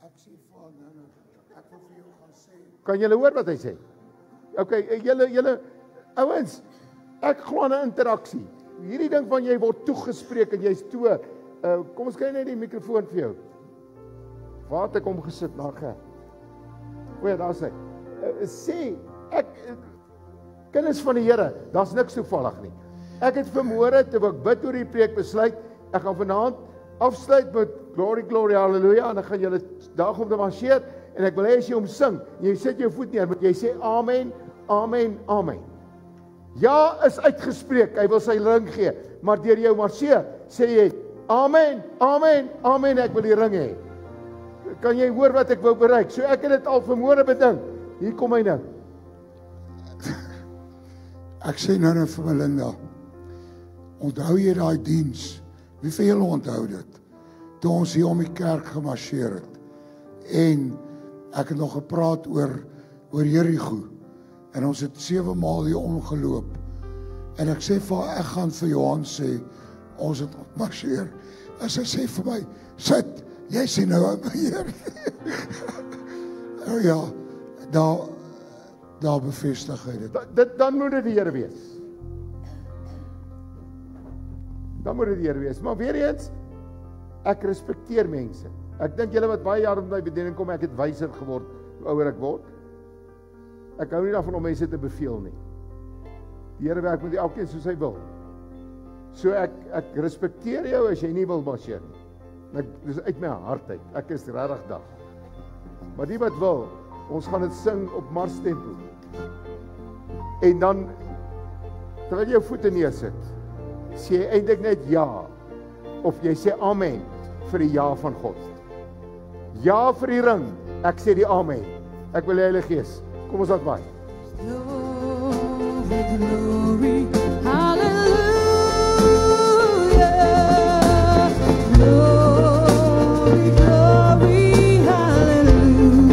E: Ek sê vir haar, nou, ek wil vir jou gaan sê.
B: Kan julle hoor wat hy sê? Okay, julle ouens, ek glo in 'n interaksie. Hierdie ding van jy word toegespreek en jy's toe. Kom ons kry net die mikrofoon vir jou. Waar het ek hom gesit? Na Gert. O ja, daar's hy. Sê, kinders van die Here, daar's niks toevallig nie. Ek het vanmôre, terwyl ek bid oor die preek besluit, ek gaan vanaand afsluit met glory, glory, hallelujah, en dan gaan julle daag om te marseer, en ek wil hê as jy hom sing, jy sit jou voet neer, want jy sê amen, amen, amen. Ja is uitgespreek, hy wil sy ring gee, maar deur jou marseer, sê jy, amen, amen, amen, ek wil die ring hê. Kan jy hoor wat ek wou bereik? So ek het dit al vanmôre bedink. Hier kom hy nou.
E: Ek sê nou net vir Melinda, onthou jy daai diens? Wie van julle onthou dit? Toe ons hier om die kerk gemarseer het. En ek het nog gepraat oor Jerigo. En ons het 7 maal hier omgeloop. En ek sê vir haar, ek gaan vir Johan sê, ons het marseer. En sy sê vir my, sit, jy sê nou aan my Heer. Oh ja, daar bevestig hy dit.
B: Dan moet dit die Here wees. Dan moet dit die Here wees. Maar weer eens, ek respekteer mense. Ek dink julle wat baie jare met my bediening kom, ek het wyser geword, hoe ouer ek word. Ek hou nie daarvan om mense te beveel nie. Die Here werk met elkeen soos hy wil. So ek respekteer jou as jy nie wil marseer nie. Dis uit my hart uit. Ek is regtig daar. Maar die wat wil, ons gaan dit sing op marstempo. En dan terwyl jy jou voete neersit, sê jy eintlik net ja of jy sê amen vir die ja van God. Ja vir die ring. Ek sê die amen. Ek wil die Heilige Gees. Kom ons laat waai.
A: Glory, glory, hallelujah. Glory, glory, hallelujah.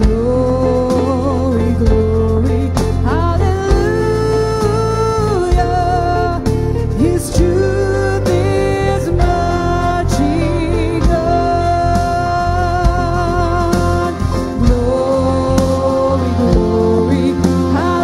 A: Glory, glory, hallelujah. His truth is marching on. Glory, glory, hallelujah.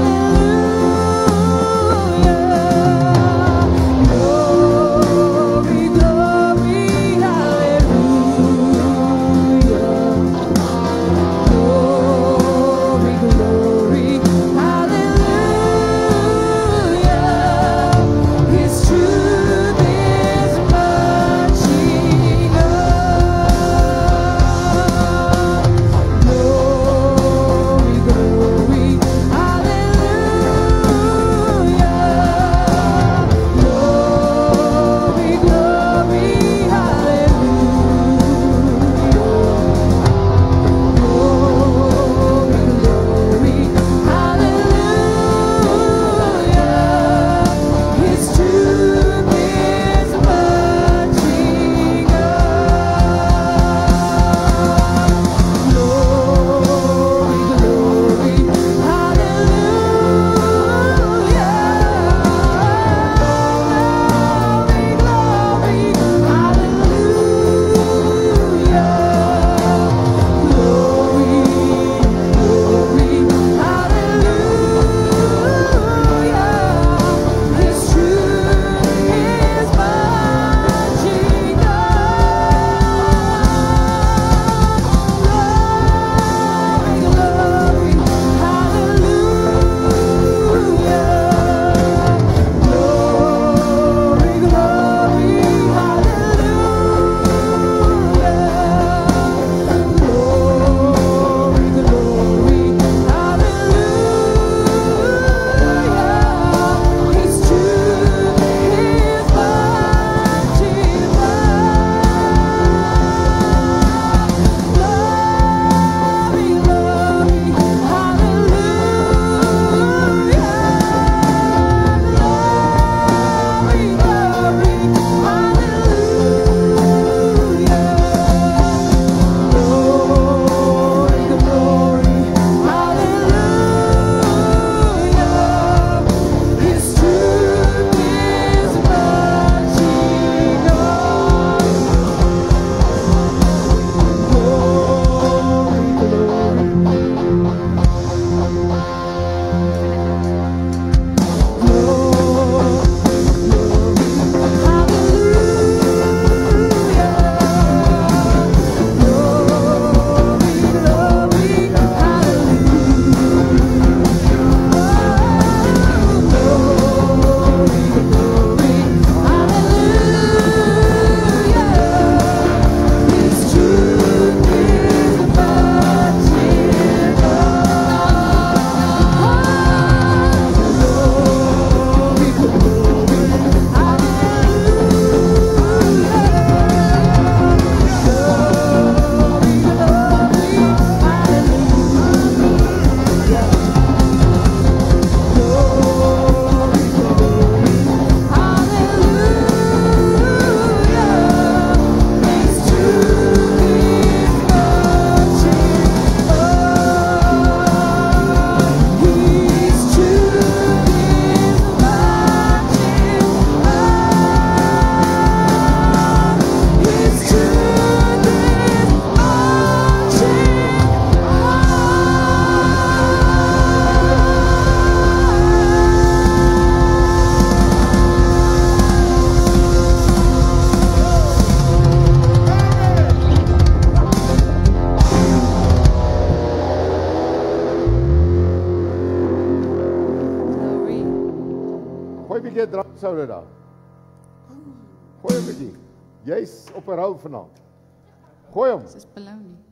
B: hou dit daar. Gooi hom 'n bietjie. Jy's op 'n rou vanaand. Gooi hom.
C: Dis belounie.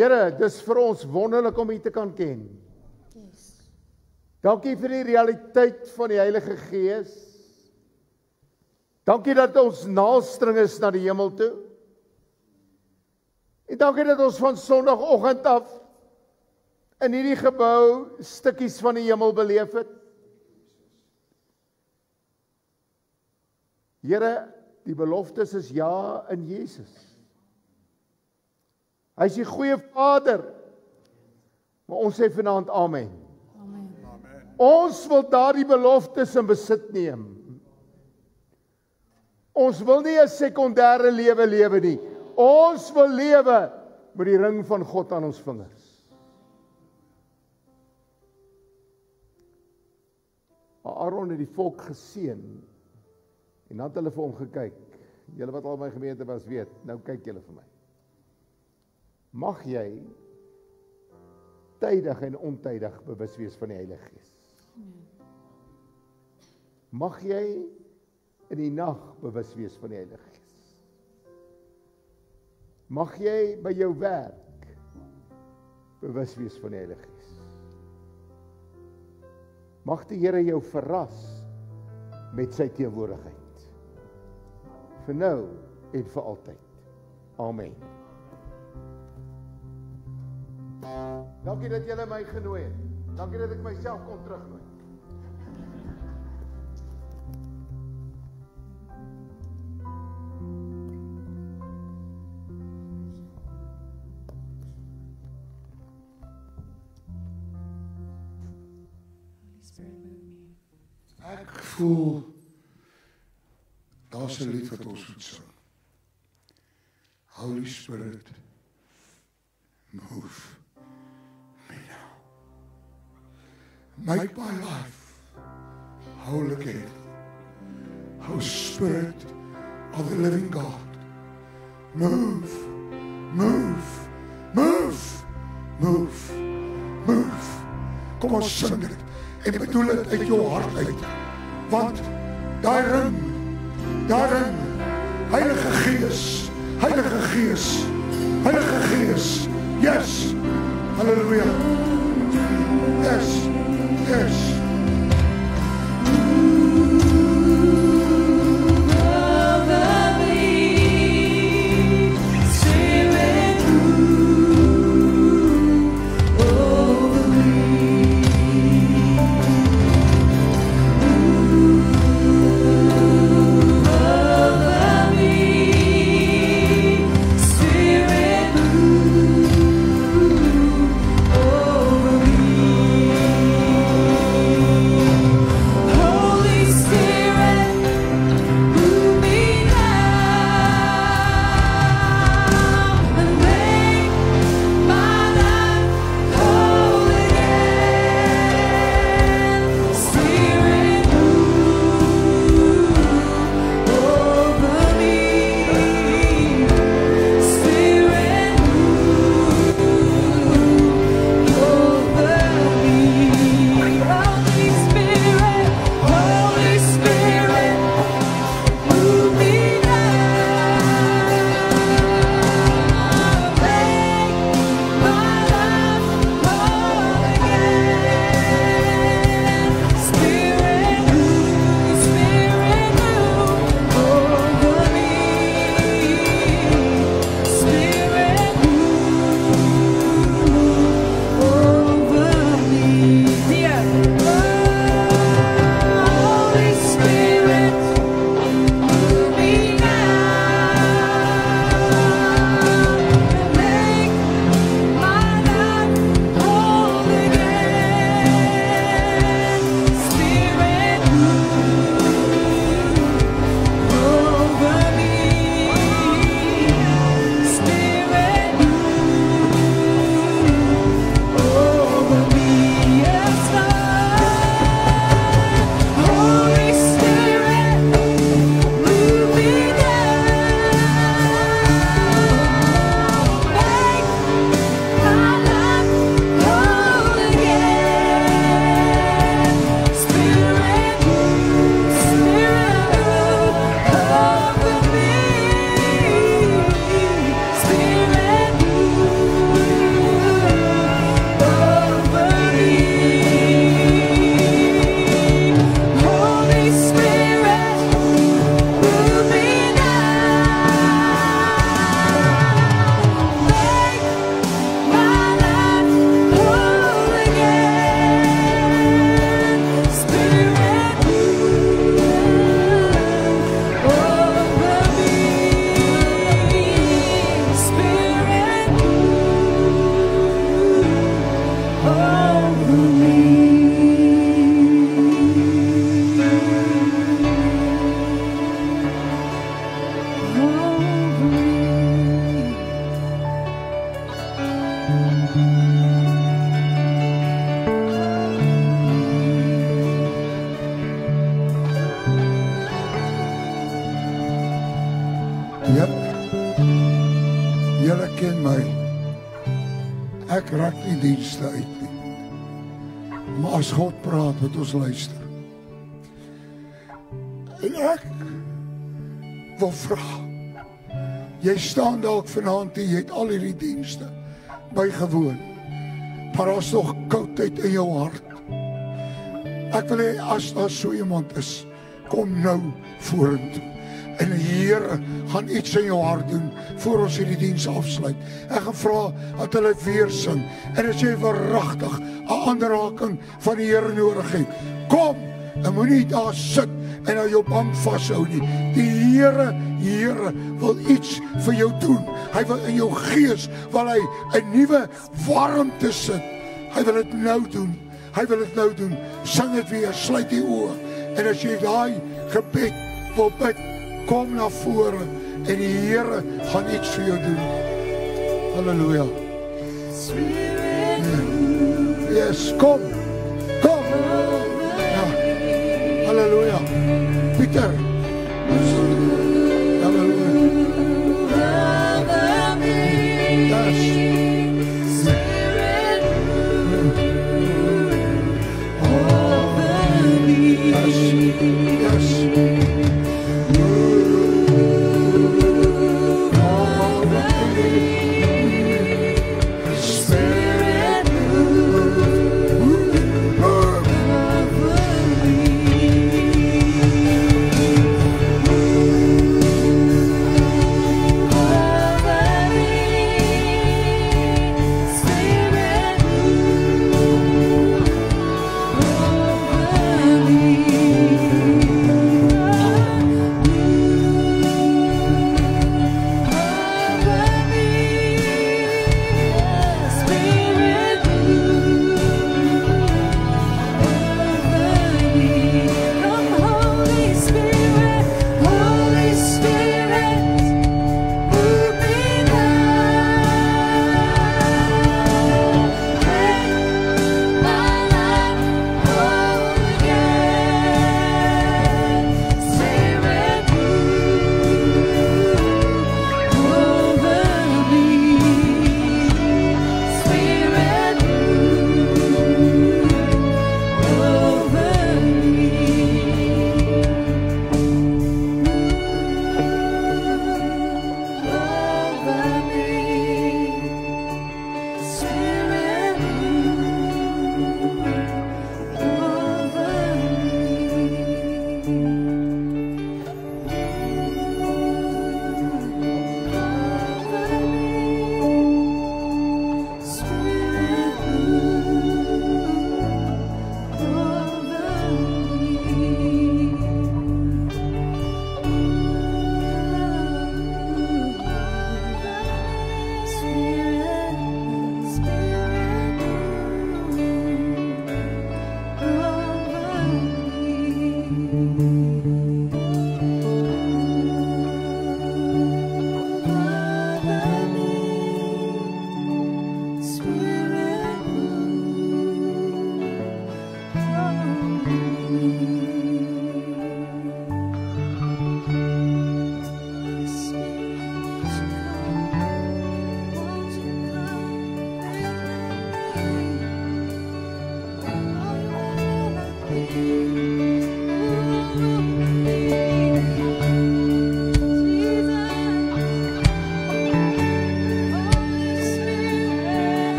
B: Here, dis vir ons wonderlik om U te kan ken.
C: Yes.
B: Dankie vir die realiteit van die Heilige Gees. Dankie dat ons naaldstring is na die hemel toe. En dankie dat ons van Sondagoggend af in hierdie gebou stukkies van die hemel beleef het. Here, die beloftes is ja in Jesus. Hy is die goeie Vader. Maar ons sê vanaand amen.
C: Amen.
B: Ons wil daardie beloftes in besit neem. Ons wil nie 'n sekondêre lewe nie. Ons wil lewe met die ring van God aan ons vingers. Aaron het die volk geseën en dan het hulle vir hom gekyk. Julle wat al my gemeente was weet, nou kyk julle vir my. Mag jy tydig en ontydig bewus wees van die Heilige Gees. Mag jy in die nag bewus wees van die Heilige Gees. Mag jy by jou werk bewus wees van die Heilige Gees. Mag die Here jou verras met sy teenwoordigheid. Vir nou en vir altyd. Amen. Dankie dat julle my genooi het. Dankie dat ek myself kon terugnooi.
E: Ek voel daar's 'n lied wat ons moet sing. Holy Spirit, move me now. Make my life whole again. O Spirit of the living God, move, move, move, move, move. Kom ons sing dit. En bedoel dit uit jou hart uit. Want daarin, Heilige Gees, Heilige Gees, Heilige Gees, yes, halleluja, yes, yes.
A: Oh
E: Ja, julle ken my. Ek raak nie dienste uit nie. Maar as God praat, moet ons luister. En ek wil vra, jy staan dalk vanaand hier, jy het al hierdie dienste bygewoon, maar daar's nog koudheid in jou hart. Ek wil hê as daar so iemand is, kom nou vorentoe. En die Here gaan iets in jou hart doen voor ons hierdie diens afsluit. Ek gaan vra dat hulle weer sing. En as jy verragtig 'n aanraking van die Here nodig het, kom en moenie daar sit en aan jou bank vashou nie. Die Here wil iets vir jou doen. Hy wil in jou gees, wil hy 'n nuwe warmte sit. Hy wil dit nou doen. Hy wil dit nou doen. Sing dit weer, sluit die oë. En as jy daai gebed wil bid, kom na vore en die Here gaan iets vir jou doen. Halleluja. Yes, kom. Kom. Ja. Halleluja. Pieter. Halleluja. Yes.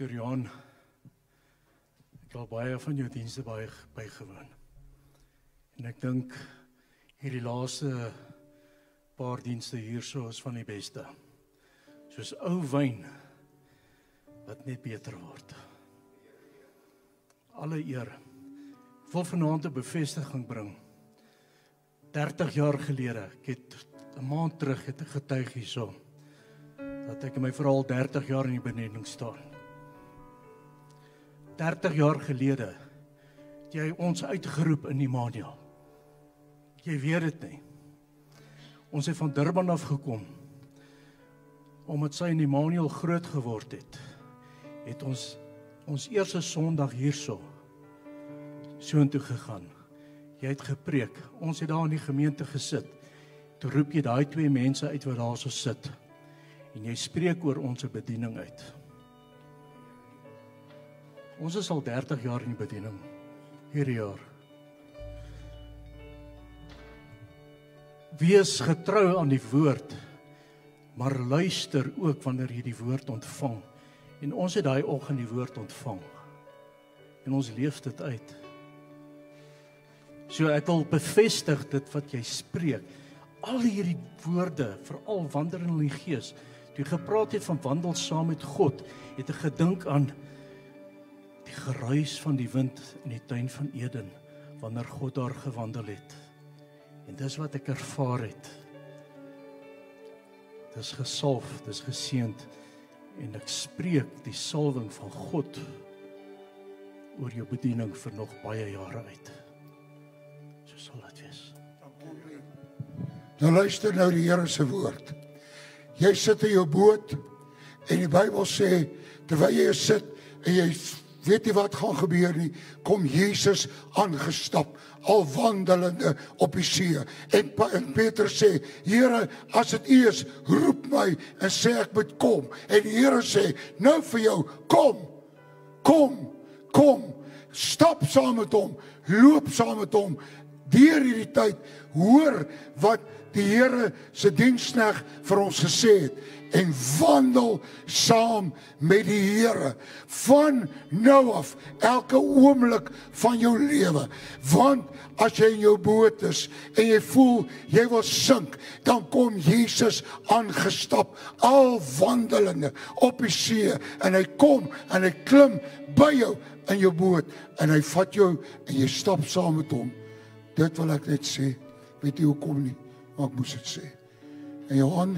F: Dr. Johan, ek het al baie van jou dienste bygewoon. En ek dink hierdie laaste paar dienste hierso is van die beste. Soos ou wyn wat net beter word. Alle eer. Ek wil vanaand 'n bevestiging bring. 30 jaar gelede, ek het 'n maand terug het ek getuig hierso, dat ek in my verhaal 30 jaar in die bediening staan. 30 jaar gelede het jy ons uitgeroep in Immanuel. Jy weet dit nie. Ons het van Durban af gekom, omdat sy in Immanuel groot geword het ons eerste Sondag hierso soontoe gegaan. Jy het gepreek, ons het daar in die gemeente gesit. Toe roep jy daai 2 mense uit wat daar so sit. En jy spreek oor ons bediening uit. Ons is al 30 jaar in die bediening, hierdie jaar. Wees getrou aan die woord, maar luister ook wanneer jy die woord ontvang. En ons het daai oggend die woord ontvang. En ons leef dit uit. So ek wil bevestig dit wat jy spreek. Al hierdie woorde, veral wandel in die Gees. Toe jy gepraat het van wandel saam met God, het ek gedink aan die geruis van die wind in die tuin van Eden, wanneer God daar gewandel het. En dis wat ek ervaar het. Dis gesalf, dis geseënd, en ek spreek die salwing van God oor jou bediening vir nog baie jare uit. So sal dit wees.
E: Nou luister nou die Here se woord. Jy sit in jou boot en die Bybel sê, terwyl jy sit en jy weet nie wat gaan gebeur nie, kom Jesus aangestap, al wandelende op die see. En Petrus sê, Here, as dit U is, roep my en sê ek moet kom. En die Here sê, nou vir jou, kom, stap saam met hom, loop saam met hom, deur hierdie tyd, hoor wat die Here se diensknegt vir ons gesê het, en wandel saam met die Here, van nou af, elke oomblik van jou lewe, want as jy in jou boot is, en jy voel, jy wil sink, dan kom Jesus aangestap, al wandelende op die see, en hy kom, en hy klim by jou, in jou boot, en hy vat jou, en jy stap saam met hom. Dit wil ek net sê, weet jy hoekom nie, maar ek moes dit sê. En Johan,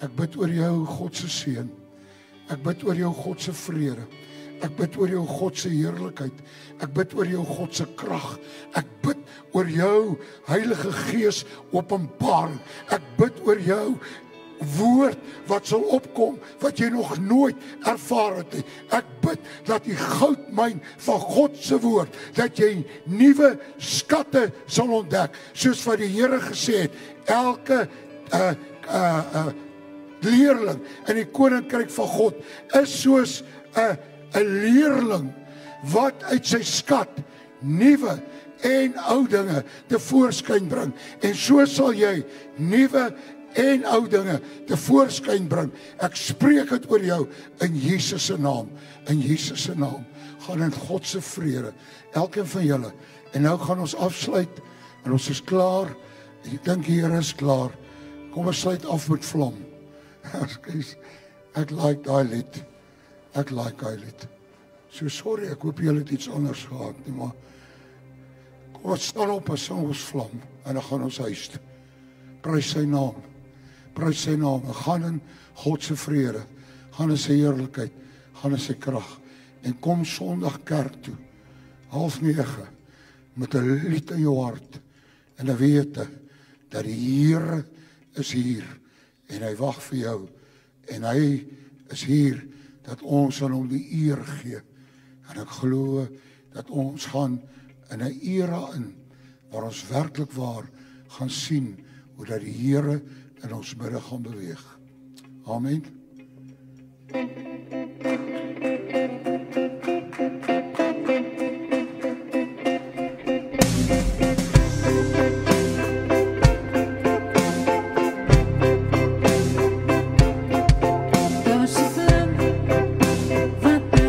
E: ek bid oor jou God se seën. Ek bid oor jou God se vrede. Ek bid oor jou God se heerlikheid. Ek bid oor jou God se krag. Ek bid oor jou Heilige Gees openbaring. Ek bid oor jou woord wat sal opkom, wat jy nog nooit ervaar het nie. Ek bid dat die goudmyn van God se woord, dat jy nuwe skatte sal ontdek, soos wat die Here gesê het, elke leerling in die koninkryk van God is soos 'n leerling wat uit sy skat nuwe en ou dinge tevoorskyn bring. En so sal jy nuwe en ou dinge tevoorskyn bring. Ek spreek dit oor jou in Jesus se naam. In Jesus se naam. Gaan in God se vrede. Elkeen van julle. En nou gaan ons afsluit en ons is klaar. Ek dink die Here is klaar. Kom ons sluit af met vlam. Ek like daai lied. Ek like daai lied. So sorry, ek hoop julle het iets anders gehad nie, maar kom ons staan op en sing ons vlam en dan gaan ons huis toe. Prys sy naam. Prys sy naam. Gaan in God se vrede. Gaan in sy heerlikheid. Gaan in sy krag. En kom Sondag kerk toe. 8:30 met 'n lied in jou hart en 'n wete dat die Here is hier en hy wag vir jou en hy is hier dat ons aan hom die eer gee. En ek glo dat ons gaan in 'n era in waar ons werklik waar gaan sien hoe dat die Here in ons midde gaan beweeg. Amen.
A: Daar's 'n vlam wat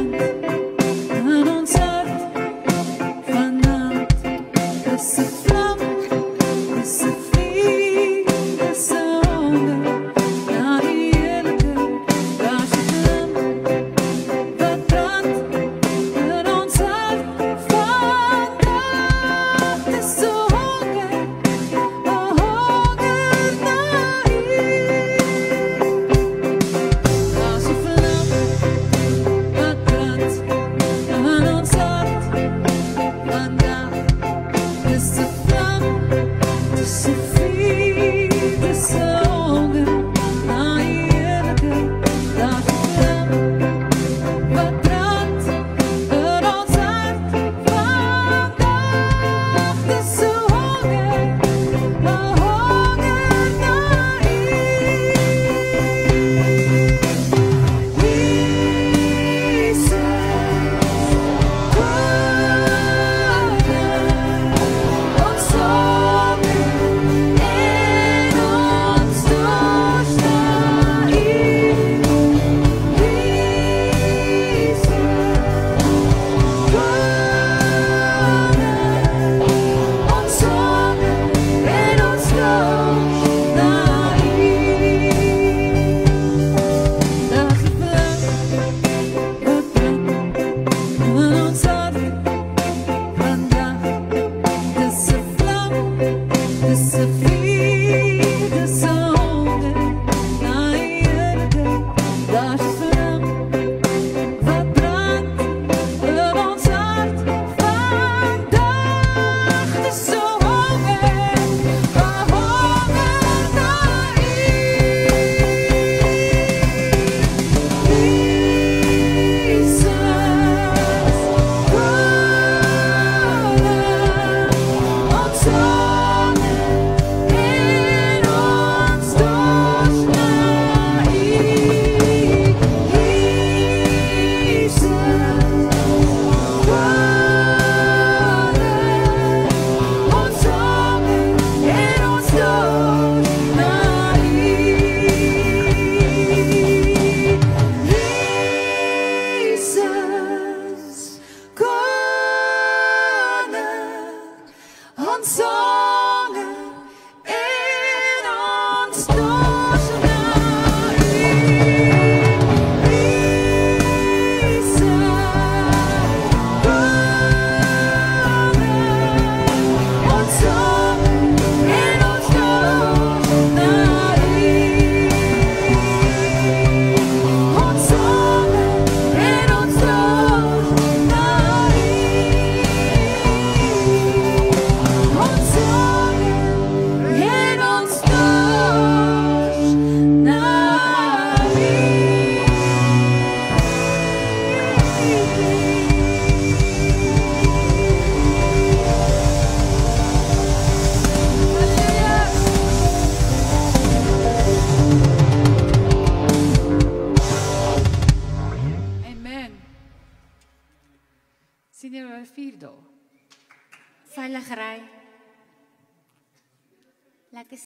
C: Sien jy oor 4 dae?
G: Veilig ry. Lekker